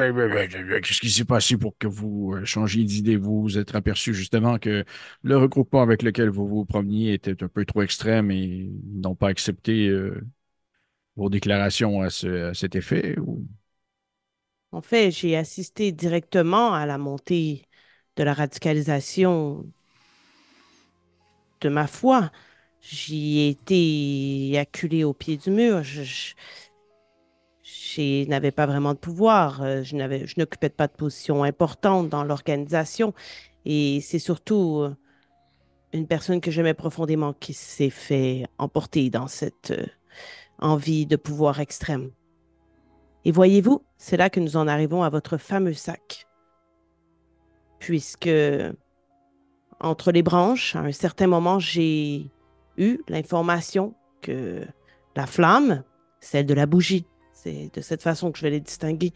qu'est-ce qui s'est passé pour que vous changiez d'idée? Vous vous êtes aperçu justement que le regroupement avec lequel vous vous promeniez était un peu trop extrême et ils n'ont pas accepté vos déclarations à cet effet? Ou... En fait, j'ai assisté directement à la montée de la radicalisation de ma foi. J'y ai été acculé au pied du mur. Je n'avais pas vraiment de pouvoir. Je n'occupais pas de position importante dans l'organisation. Et c'est surtout une personne que j'aimais profondément qui s'est fait emporter dans cette envie de pouvoir extrême. Et voyez-vous, c'est là que nous en arrivons à votre fameux sac. Puisque entre les branches, à un certain moment, j'ai eu l'information que la flamme, celle de la bougie, c'est de cette façon que je vais les distinguer,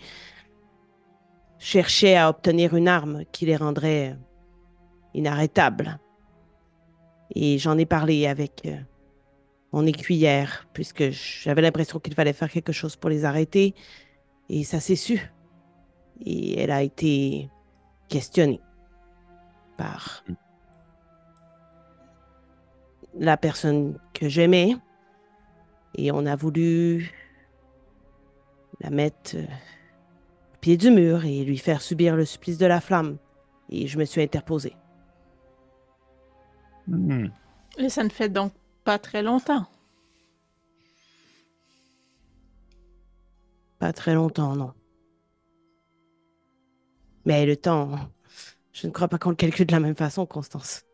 cherchait à obtenir une arme qui les rendrait inarrêtables. Et j'en ai parlé avec mon écuyère, puisque j'avais l'impression qu'il fallait faire quelque chose pour les arrêter. Et ça s'est su. Et elle a été questionnée par la personne que j'aimais. Et on a voulu la mettre au pied du mur et lui faire subir le supplice de la flamme. Et je me suis interposée. Hmm. Et ça ne fait donc pas très longtemps. Pas très longtemps, non. Mais le temps, je ne crois pas qu'on le calcule de la même façon, Constance.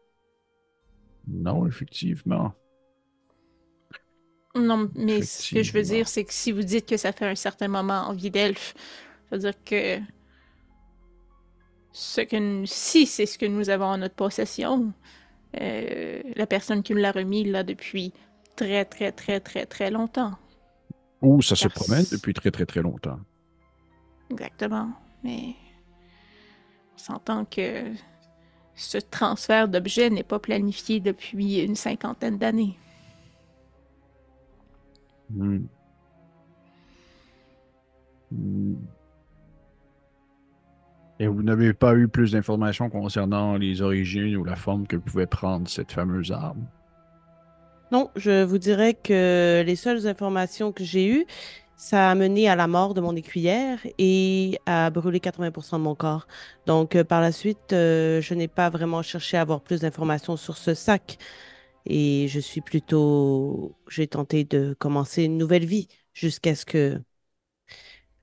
Non, effectivement. Non, mais ce que je veux Effectivement. dire, c'est que si vous dites que ça fait un certain moment en vie d'elfe, ça veut dire que si c'est ce que nous avons en notre possession, la personne qui nous l'a remis là depuis très, très, très, très, très longtemps. Ou ça se Car promène depuis très, très, très longtemps. Exactement. Mais on s'entend que ce transfert d'objets n'est pas planifié depuis une cinquantaine d'années. Hmm. Hmm. Et vous n'avez pas eu plus d'informations concernant les origines ou la forme que pouvait prendre cette fameuse arme? Non, je vous dirais que les seules informations que j'ai eues, ça a mené à la mort de mon écuyère et à brûler 80% de mon corps. Donc, par la suite, je n'ai pas vraiment cherché à avoir plus d'informations sur ce sac. Et je suis plutôt... J'ai tenté de commencer une nouvelle vie jusqu'à ce que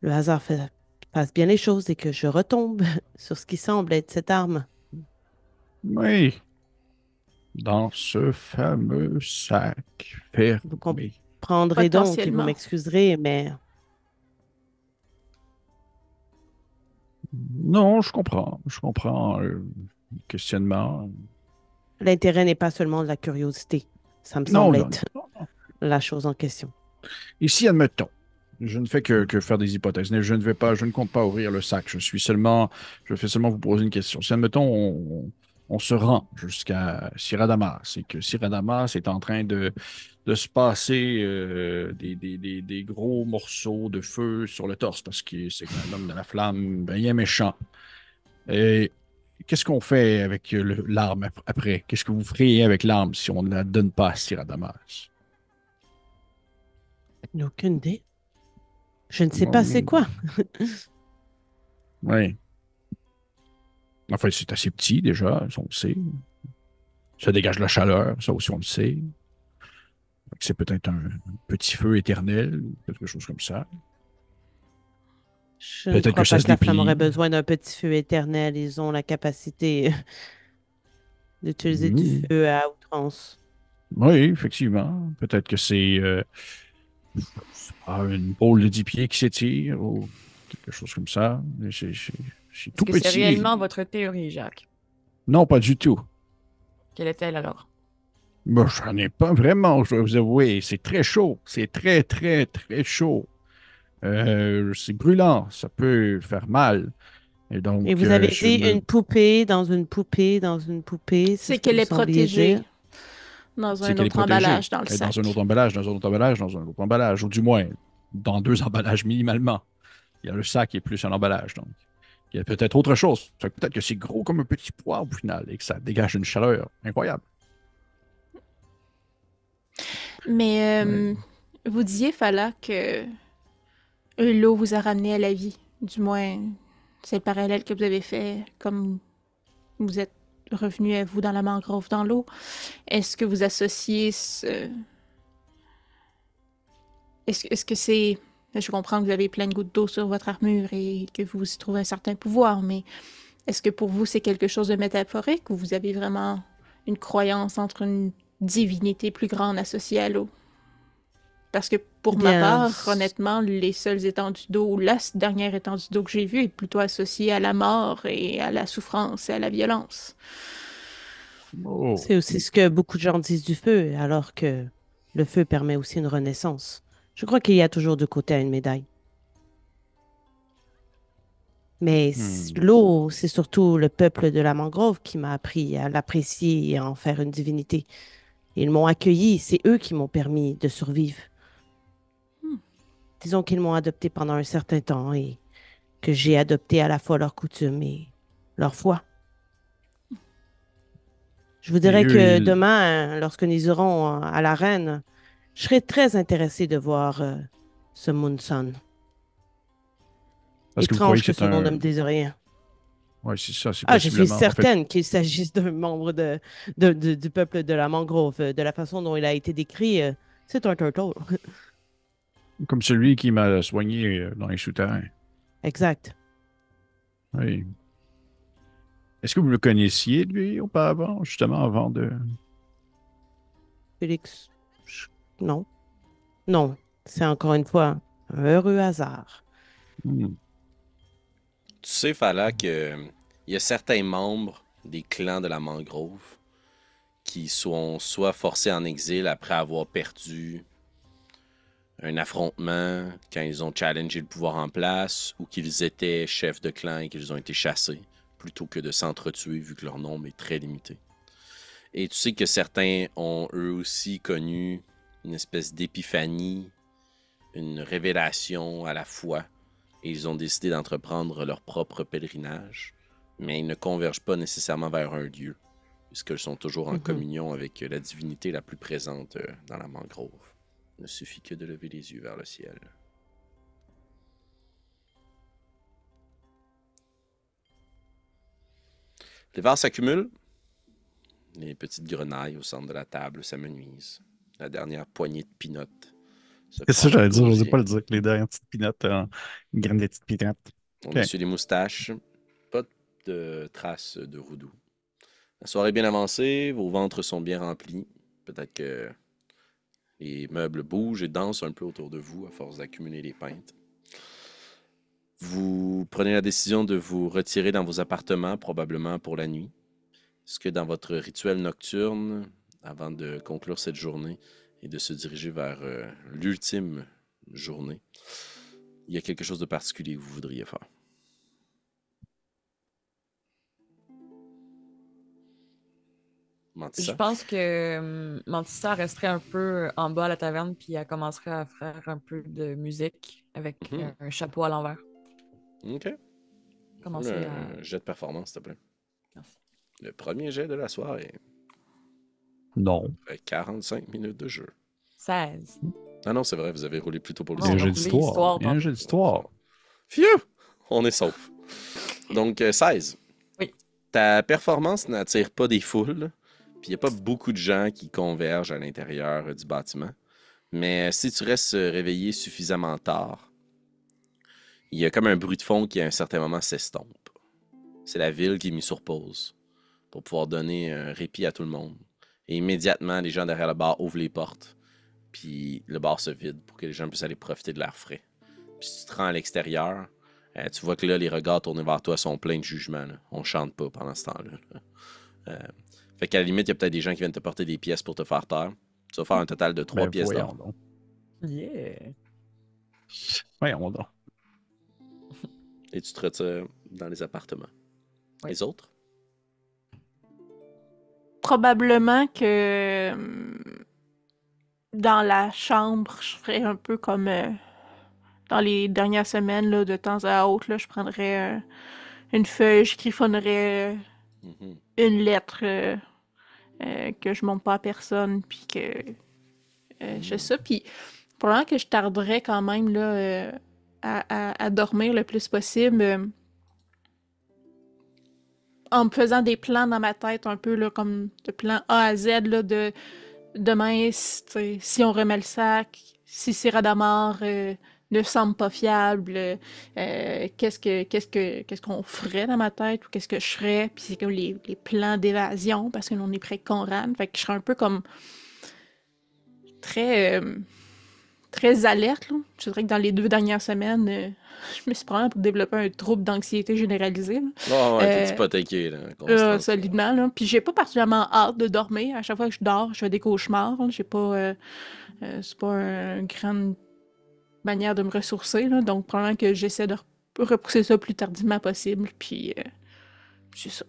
le hasard fasse bien les choses et que je retombe sur ce qui semble être cette arme. Oui, dans ce fameux sac Vous fermé. comprendrez donc et vous Potentiellement. m'excuserez, mais Non, je comprends le questionnement. l'intérêt n'est pas seulement de la curiosité. Ça me Non, semble non, être non, non. la chose en question. Ici, admettons, je ne fais que faire des hypothèses. Je ne compte pas ouvrir le sac. Je fais seulement vous poser une question. Si, admettons, on se rend jusqu'à Siradamas et que Siradamas est en train de se passer des gros morceaux de feu sur le torse parce que c'est un homme de la flamme bien méchant. Et qu'est-ce qu'on fait avec l'arme après? Qu'est-ce que vous feriez avec l'arme si on ne la donne pas à Siradamas? Je n'ai aucune idée. Je ne sais pas c'est quoi. Oui. Enfin, c'est assez petit déjà, ça on le sait. Ça dégage de la chaleur, ça aussi on le sait. C'est peut-être un petit feu éternel ou quelque chose comme ça. Je ne Peut-être que crois ça pas se que la flamme aurait déplie. besoin d'un petit feu éternel. Ils ont la capacité d'utiliser du Hmm. feu à outrance. Oui, effectivement. Peut-être que c'est une boule de 10 pieds qui s'étire ou quelque chose comme ça. Mais c'est Est-ce tout que c'est petit. réellement votre théorie, Jacques? Non, pas du tout. Quelle est-elle alors? Moi, j'en ai pas vraiment, je dois vous avouer. C'est très chaud. C'est très, très, très chaud. C'est brûlant. Ça peut faire mal. Et Et donc, vous avez je dit me... une poupée dans une poupée dans une poupée, c'est C'est ce que qu'elle vous est sembliez protégée dire? dans C'est un qu'elle est autre protégée. emballage dans le Elle est dans un sac. autre emballage, dans un autre emballage, dans un autre emballage, ou du moins dans deux emballages minimalement. Il y a le sac et plus un emballage. Donc, il y a peut-être autre chose. Peut-être que c'est gros comme un petit pois au final et que ça dégage une chaleur incroyable. Mais Oui. vous disiez, Fala, que l'eau vous a ramené à la vie. Du moins, c'est le parallèle que vous avez fait, comme vous êtes revenu à vous dans la mangrove, dans l'eau. Est-ce que vous associez ce... Est-ce que c'est... Je comprends que vous avez plein de gouttes d'eau sur votre armure et que vous y trouvez un certain pouvoir, mais est-ce que pour vous c'est quelque chose de métaphorique ou vous avez vraiment une croyance entre une divinité plus grande associée à l'eau? Parce que Eh pour ma bien, part, honnêtement, les seules étendues d'eau, ou la dernière étendue d'eau que j'ai vue est plutôt associée à la mort et à la souffrance et à la violence. Oh. c'est aussi ce que beaucoup de gens disent du feu, alors que le feu permet aussi une renaissance. Je crois qu'il y a toujours deux côtés à une médaille. Mais Hmm. l'eau, c'est surtout le peuple de la mangrove qui m'a appris à l'apprécier et à en faire une divinité. Ils m'ont accueilli, c'est eux qui m'ont permis de survivre. Hmm. Disons qu'ils m'ont adopté pendant un certain temps et que j'ai adopté à la fois leurs coutumes et leur foi. Je vous Et dirais eux, que demain, lorsque nous irons à l'arène, je serais très intéressée de voir ce Moonson. parce que vous croyez Étrange que que c'est ce nom ne un... me dise rien. Oui, c'est ça, c'est Ah, je suis possiblement. En fait, certaine qu'il s'agisse d'un membre du peuple de la mangrove. De la façon dont il a été décrit, c'est un turtle. comme celui qui m'a soigné dans les souterrains. Exact. Oui. Est-ce que vous le connaissiez, lui, auparavant, justement, avant de... Félix, non. Non, c'est encore une fois un heureux hasard. Hmm. Tu sais, Fala, que il y a certains membres des clans de la mangrove qui sont soit forcés en exil après avoir perdu un affrontement quand ils ont challengé le pouvoir en place ou qu'ils étaient chefs de clan et qu'ils ont été chassés plutôt que de s'entretuer vu que leur nombre est très limité. Et tu sais que certains ont eux aussi connu une espèce d'épiphanie, une révélation à la foi et ils ont décidé d'entreprendre leur propre pèlerinage, mais ils ne convergent pas nécessairement vers un dieu puisqu'ils sont toujours en Mhm. communion avec la divinité la plus présente dans la mangrove. Il ne suffit que de lever les yeux vers le ciel. Les verres s'accumulent. Les petites grenailles au centre de la table s'amenuisent. La dernière poignée de pinottes se C'est ça, prend à j'allais dire, j'osais causer. pas le dire, les dernières petites pinottes, une graine de petites pinottes. On OK. essuie les moustaches. Pas de traces de roudou. La soirée est bien avancée, vos ventres sont bien remplis. Peut-être que les meubles bougent et dansent un peu autour de vous à force d'accumuler les pintes. Vous prenez la décision de vous retirer dans vos appartements, probablement pour la nuit. Est-ce que dans votre rituel nocturne, avant de conclure cette journée et de se diriger vers l'ultime journée, il y a quelque chose de particulier que vous voudriez faire? Je Mantissa? pense que Mantissa resterait un peu en bas à la taverne, puis elle commencerait à faire un peu de musique avec Mhm. un chapeau à l'envers. OK. Commencer à... Un jet de performance, s'il te plaît. Merci. Le premier jet de la soirée. Non. Fait 45 minutes de jeu. 16. Ah non, c'est vrai, vous avez roulé plus tôt pour Non, Il y a un on a jeu l'histoire. roulé d'histoire. histoire Il y a un tantôt. jeu d'histoire. Phew! On est sauf. Donc, 16. Oui. Ta performance n'attire pas des foules, puis il n'y a pas beaucoup de gens qui convergent à l'intérieur du bâtiment. Mais si tu restes réveillé suffisamment tard, il y a comme un bruit de fond qui à un certain moment s'estompe. C'est la ville qui est mise sur pause pour pouvoir donner un répit à tout le monde. Et immédiatement, les gens derrière le bar ouvrent les portes. Puis le bar se vide pour que les gens puissent aller profiter de l'air frais. Puis si tu te rends à l'extérieur, tu vois que là, les regards tournés vers toi sont pleins de jugement. Là. On chante pas pendant ce temps-là. Fait qu'à la limite, il y a peut-être des gens qui viennent te porter des pièces pour te faire taire. Tu vas faire un total de 3 Ben, pièces voyons d'or. donc. Yeah. Voyons donc. Et tu te retires dans les appartements. Ouais. Les autres? Probablement que dans la chambre, je ferais un peu comme dans les dernières semaines, là, de temps à autre, là, je prendrais une feuille, je griffonnerais Mhm. une lettre que je montre pas à personne, puis que je fais ça. Puis probablement que je tarderais quand même là, à dormir le plus possible. En me faisant des plans dans ma tête, un peu là, comme de plan A à Z, là, de demain, si on remet le sac, si Cyradamar ne semble pas fiable, qu'est-ce qu'on ferait dans ma tête ou qu'est-ce que je ferais, puis c'est comme les plans d'évasion parce que l'on est près de Conran, fait que je serais un peu comme très très alerte, là. Je dirais que dans les 2 dernières semaines, je me suis probablement pour développer un trouble d'anxiété généralisée, là. Oh, ouais, t'es Euh, hypothéqué, là, Constance. solidement, là. Puis j'ai pas particulièrement hâte de dormir. À chaque fois que je dors, je fais des cauchemars, là. J'ai pas... c'est pas une grande manière de me ressourcer, là. Donc, probablement que j'essaie de repousser ça le plus tardivement possible. Puis, c'est ça.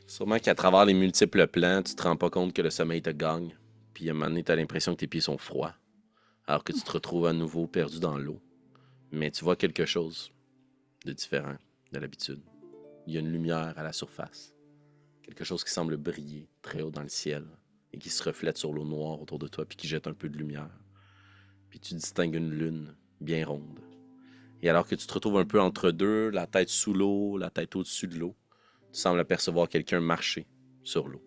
Sûrement qu'à travers les multiples plans, tu te rends pas compte que le sommeil te gagne. Puis à un moment donné, t'as l'impression que tes pieds sont froids. Alors que tu te retrouves à nouveau perdu dans l'eau. Mais tu vois quelque chose de différent de l'habitude. Il y a une lumière à la surface. Quelque chose qui semble briller très haut dans le ciel et qui se reflète sur l'eau noire autour de toi puis qui jette un peu de lumière. Puis tu distingues une lune bien ronde. Et alors que tu te retrouves un peu entre deux, la tête sous l'eau, la tête au-dessus de l'eau, tu sembles apercevoir quelqu'un marcher sur l'eau.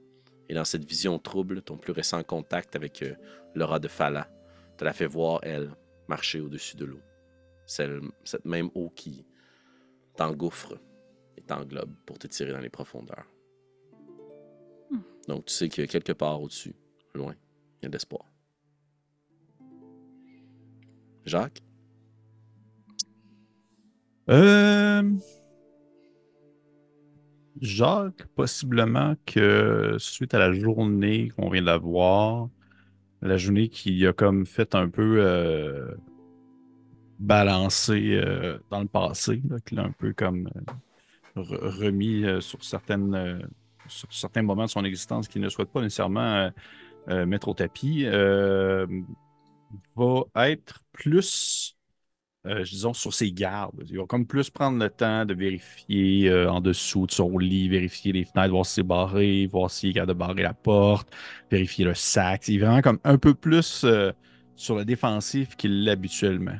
Et dans cette vision trouble, ton plus récent contact avec Laura de Fala te la fait voir, elle, marcher au-dessus de l'eau. Cette même eau qui t'engouffre et t'englobe pour te tirer dans les profondeurs. Donc tu sais que quelque part au-dessus, loin, il y a de l'espoir. Jacques? Jacques, possiblement que suite à la journée qu'on vient d'avoir, la journée qui a comme fait un peu balancer dans le passé, là, qui l'a un peu comme remis sur certains moments de son existence qu'il ne souhaite pas nécessairement mettre au tapis, va être plus disons, sur ses gardes. Il va comme plus prendre le temps de vérifier en dessous de son lit, vérifier les fenêtres, voir si c'est barré, voir s'il est capable de barrer la porte, vérifier le sac. Il est vraiment comme un peu plus sur le défensif qu'il l'est habituellement.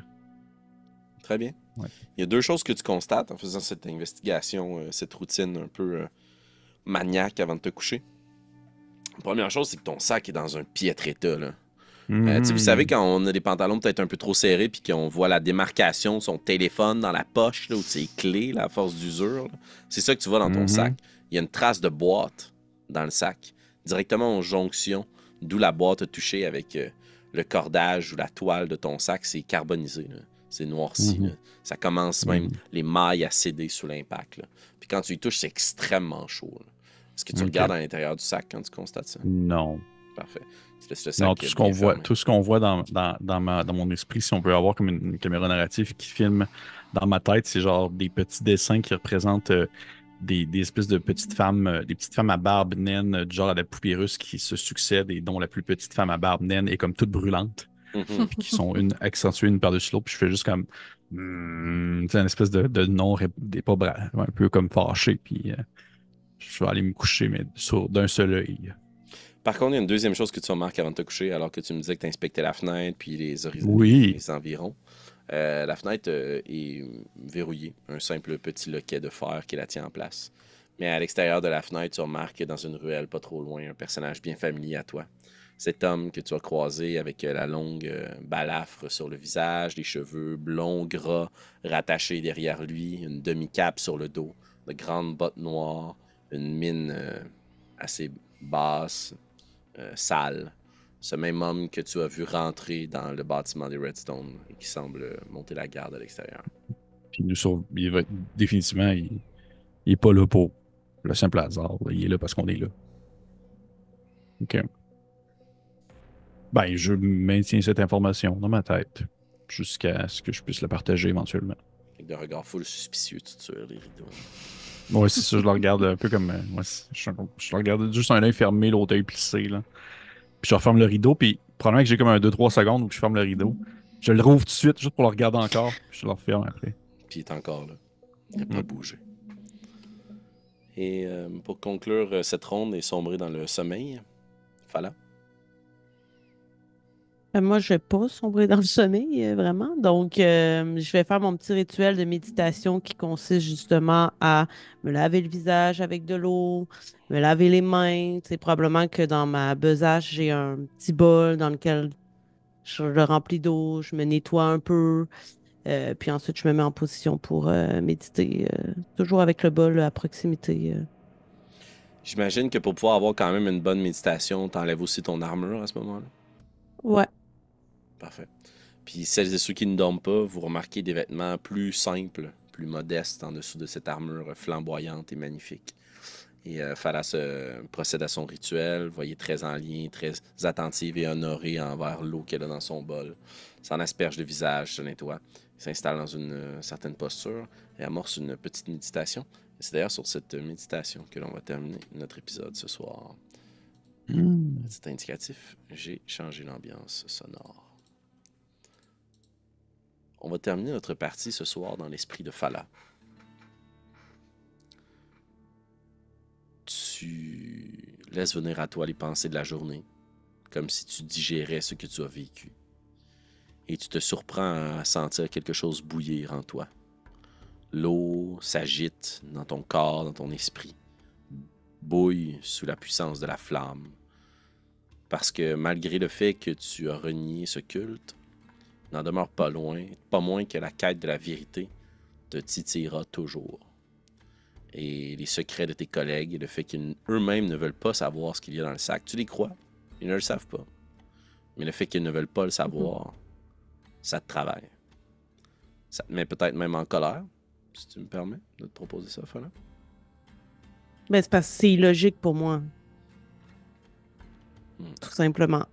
Très bien. Ouais. Il y a 2 choses que tu constates en faisant cette investigation, cette routine un peu maniaque avant de te coucher. La première chose, c'est que ton sac est dans un piètre état, là. Tu sais, vous savez, quand on a des pantalons peut-être un peu trop serrés puis qu'on voit la démarcation de son téléphone dans la poche, là, ou de ses clés, là, à force d'usure, là, c'est ça que tu vois dans ton sac. Il y a une trace de boîte dans le sac, directement en jonction, d'où la boîte a touché avec le cordage ou la toile de ton sac. C'est carbonisé, là. C'est noirci. Là. Ça commence même les mailles à céder sous l'impact. Là. Puis quand tu y touches, c'est extrêmement chaud. Là. Est-ce que tu regardes à l'intérieur du sac quand tu constates ça? Non. Parfait. Tu laisses le sac Non, tout ce qu'on voit dans mon esprit, si on peut avoir comme une caméra narrative qui filme dans ma tête, c'est genre des petits dessins qui représentent des espèces de petites femmes, des petites femmes à barbe naine, du genre à la poupée russe qui se succèdent et dont la plus petite femme à barbe naine est comme toute brûlante, Mhm. puis qui sont accentuées une par-dessus l'autre, puis je fais juste comme tu sais, une espèce de non, un peu comme fâché, puis je vais aller me coucher, mais d'un seul œil. Par contre, il y a une deuxième chose que tu remarques avant de te coucher, alors que tu me disais que tu inspectais la fenêtre puis Oui. les environs. La fenêtre est verrouillée, un simple petit loquet de fer qui la tient en place. Mais à l'extérieur de la fenêtre, tu remarques que dans une ruelle pas trop loin, un personnage bien familier à toi. Cet homme que tu as croisé avec la longue balafre sur le visage, les cheveux blonds, gras, rattachés derrière lui, une demi-cape sur le dos, de grandes bottes noires, une mine assez basse, sale. Ce même homme que tu as vu rentrer dans le bâtiment des Redstone et qui semble monter la garde à l'extérieur. Puis il va définitivement, il est pas là pour le simple hasard. Là. Il est là parce qu'on est là. OK. Ben, je maintiens cette information dans ma tête jusqu'à ce que je puisse la partager éventuellement. Avec de regards full suspicieux, tu tires les rideaux. Ouais, c'est ça, je le regarde un peu comme. Ouais, je le regarde juste un œil fermé, l'autre œil plissé, là. Puis je referme le rideau, puis probablement que j'ai comme un 2-3 secondes où je ferme le rideau. Je le rouvre tout de suite, juste pour le regarder encore, puis je le referme après. Puis il est encore là. Il n'a pas bougé. Et pour conclure cette ronde et sombrer dans le sommeil, Fala. Moi, je vais pas sombrer dans le sommeil, vraiment. Donc, je vais faire mon petit rituel de méditation qui consiste justement à me laver le visage avec de l'eau, me laver les mains. C'est probablement que dans ma besace, j'ai un petit bol dans lequel je le remplis d'eau, je me nettoie un peu, puis ensuite, je me mets en position pour méditer, toujours avec le bol à proximité. J'imagine que pour pouvoir avoir quand même une bonne méditation, t'enlèves aussi ton armure à ce moment-là. Ouais. Parfait. Puis celles et ceux qui ne dorment pas, vous remarquez des vêtements plus simples, plus modestes en dessous de cette armure flamboyante et magnifique. Et Phalas procède à son rituel, voyez très en lien, très attentive et honorée envers l'eau qu'elle a dans son bol. S'en asperge le visage, se nettoie, s'installe dans une certaine posture et amorce une petite méditation. Et c'est d'ailleurs sur cette méditation que l'on va terminer notre épisode ce soir. Petit indicatif, j'ai changé l'ambiance sonore. On va terminer notre partie ce soir dans l'esprit de Fala. Tu laisses venir à toi les pensées de la journée, comme si tu digérais ce que tu as vécu. Et tu te surprends à sentir quelque chose bouillir en toi. L'eau s'agite dans ton corps, dans ton esprit, bouille sous la puissance de la flamme. Parce que malgré le fait que tu as renié ce culte, n'en demeure pas loin, pas moins que la quête de la vérité te titillera toujours. Et les secrets de tes collègues et le fait qu'eux-mêmes ne veulent pas savoir ce qu'il y a dans le sac, tu les crois, ils ne le savent pas. Mais le fait qu'ils ne veulent pas le savoir, ça te travaille. Ça te met peut-être même en colère, si tu me permets de te proposer ça, Fala. Ben, c'est parce que c'est illogique pour moi. Tout simplement.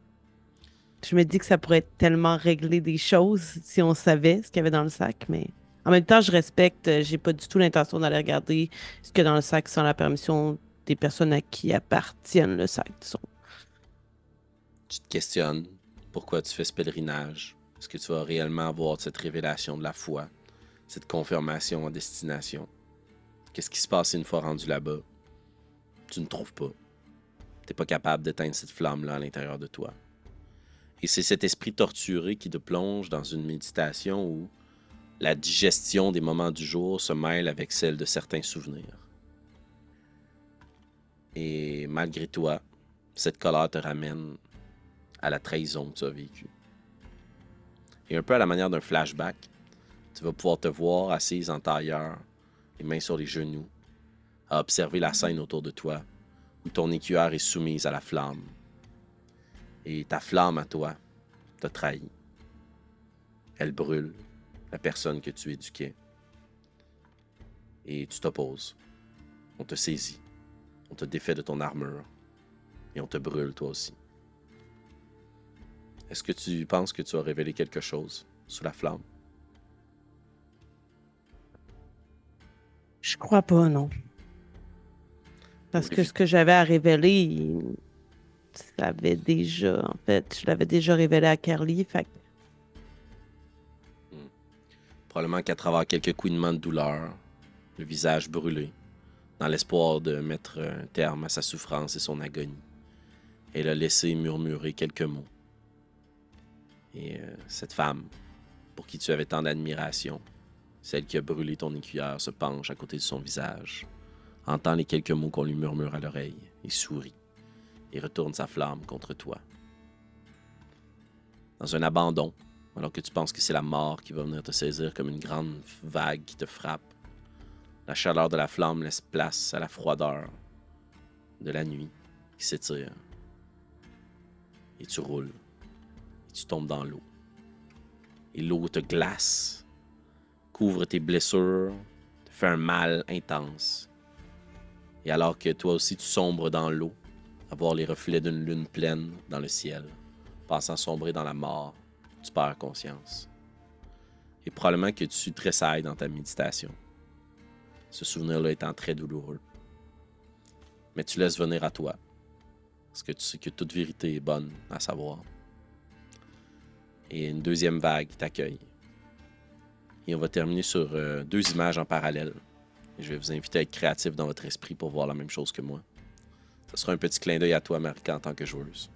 Je me dis que ça pourrait tellement régler des choses si on savait ce qu'il y avait dans le sac, mais en même temps, je respecte, j'ai pas du tout l'intention d'aller regarder ce qu'il y a dans le sac sans la permission des personnes à qui appartiennent le sac, disons. Tu te questionnes pourquoi tu fais ce pèlerinage. Est-ce que tu vas réellement avoir cette révélation de la foi, cette confirmation en destination? Qu'est-ce qui se passe une fois rendu là-bas? Tu ne trouves pas. Tu n'es pas capable d'éteindre cette flamme-là à l'intérieur de toi. Et c'est cet esprit torturé qui te plonge dans une méditation où la digestion des moments du jour se mêle avec celle de certains souvenirs. Et malgré toi, cette colère te ramène à la trahison que tu as vécue. Et un peu à la manière d'un flashback, tu vas pouvoir te voir assise en tailleur, les mains sur les genoux, à observer la scène autour de toi, où ton écuyer est soumise à la flamme. Et ta flamme à toi t'a trahi. Elle brûle la personne que tu éduquais. Et tu t'opposes. On te saisit. On te défait de ton armure. Et on te brûle toi aussi. Est-ce que tu penses que tu as révélé quelque chose sous la flamme? Je crois pas, non. Parce que ce que j'avais à révéler, ça avait déjà, en fait, je l'avais déjà révélé à Carly, fait que Probablement qu'à travers quelques couinements de douleur, le visage brûlé, dans l'espoir de mettre un terme à sa souffrance et son agonie, elle a laissé murmurer quelques mots. Et cette femme, pour qui tu avais tant d'admiration, celle qui a brûlé ton écuyer, se penche à côté de son visage, entend les quelques mots qu'on lui murmure à l'oreille, et sourit, et retourne sa flamme contre toi. Dans un abandon, alors que tu penses que c'est la mort qui va venir te saisir comme une grande vague qui te frappe, la chaleur de la flamme laisse place à la froideur de la nuit qui s'étire Et tu roules. Et tu tombes dans l'eau. Et l'eau te glace, couvre tes blessures, te fait un mal intense. Et alors que toi aussi tu sombres dans l'eau, à voir les reflets d'une lune pleine dans le ciel, pensant sombrer dans la mort, tu perds conscience. Et probablement que tu tressailles dans ta méditation. Ce souvenir-là étant très douloureux. Mais tu laisses venir à toi. Parce que tu sais que toute vérité est bonne à savoir. Et une deuxième vague t'accueille. Et on va terminer sur 2 images en parallèle. Et je vais vous inviter à être créatif dans votre esprit pour voir la même chose que moi. Ce sera un petit clin d'œil à toi, Marika, en tant que joueuse.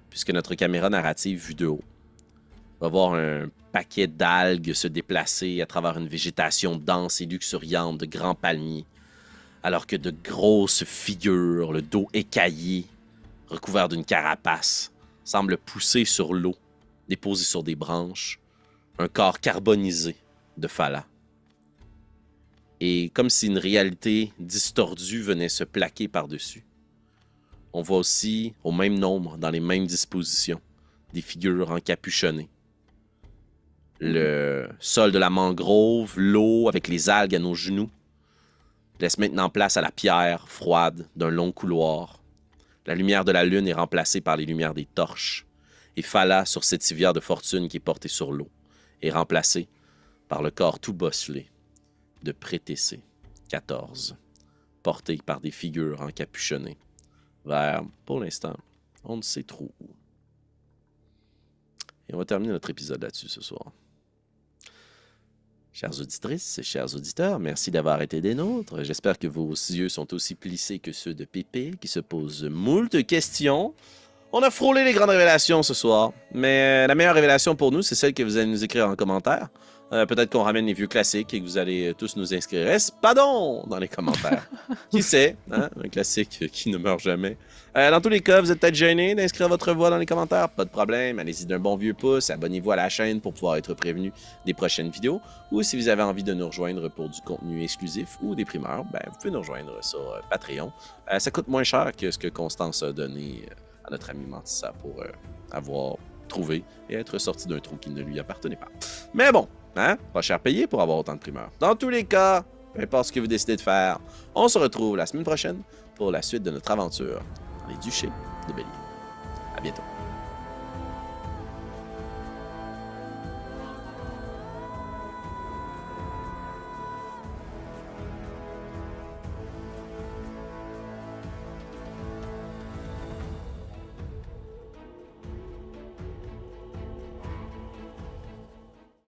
Puisque notre caméra narrative vue de haut va voir un paquet d'algues se déplacer à travers une végétation dense et luxuriante de grands palmiers, alors que de grosses figures, le dos écaillé, recouvert d'une carapace, semblent pousser sur l'eau, déposé sur des branches, un corps carbonisé de Fala. Et comme si une réalité distordue venait se plaquer par-dessus. On voit aussi, au même nombre, dans les mêmes dispositions, des figures encapuchonnées. Le sol de la mangrove, l'eau avec les algues à nos genoux, laisse maintenant place à la pierre froide d'un long couloir. La lumière de la lune est remplacée par les lumières des torches. Et Fala, sur cette civière de fortune qui est portée sur l'eau, est remplacée par le corps tout bosselé de Prétécé 14, porté par des figures encapuchonnées vers, pour l'instant, on ne sait trop où. Et on va terminer notre épisode là-dessus ce soir. Chères auditrices, chers auditeurs, merci d'avoir été des nôtres. J'espère que vos yeux sont aussi plissés que ceux de Pépé, qui se pose moult questions. On a frôlé les grandes révélations ce soir, mais la meilleure révélation pour nous, c'est celle que vous allez nous écrire en commentaire. Peut-être qu'on ramène les vieux classiques et que vous allez tous nous inscrire Espadon dans les commentaires. Qui sait, hein? Un classique qui ne meurt jamais. Dans tous les cas, vous êtes peut-être gêné d'inscrire votre voix dans les commentaires. Pas de problème, allez-y d'un bon vieux pouce, abonnez-vous à la chaîne pour pouvoir être prévenu des prochaines vidéos. Ou si vous avez envie de nous rejoindre pour du contenu exclusif ou des primeurs, ben, vous pouvez nous rejoindre sur Patreon. Ça coûte moins cher que ce que Constance a donné à notre ami Mantissa pour avoir trouvé et être sorti d'un trou qui ne lui appartenait pas. Mais bon, hein? Pas cher payé pour avoir autant de primeurs. Dans tous les cas, peu importe ce que vous décidez de faire, on se retrouve la semaine prochaine pour la suite de notre aventure dans les duchés de Bélier. À bientôt.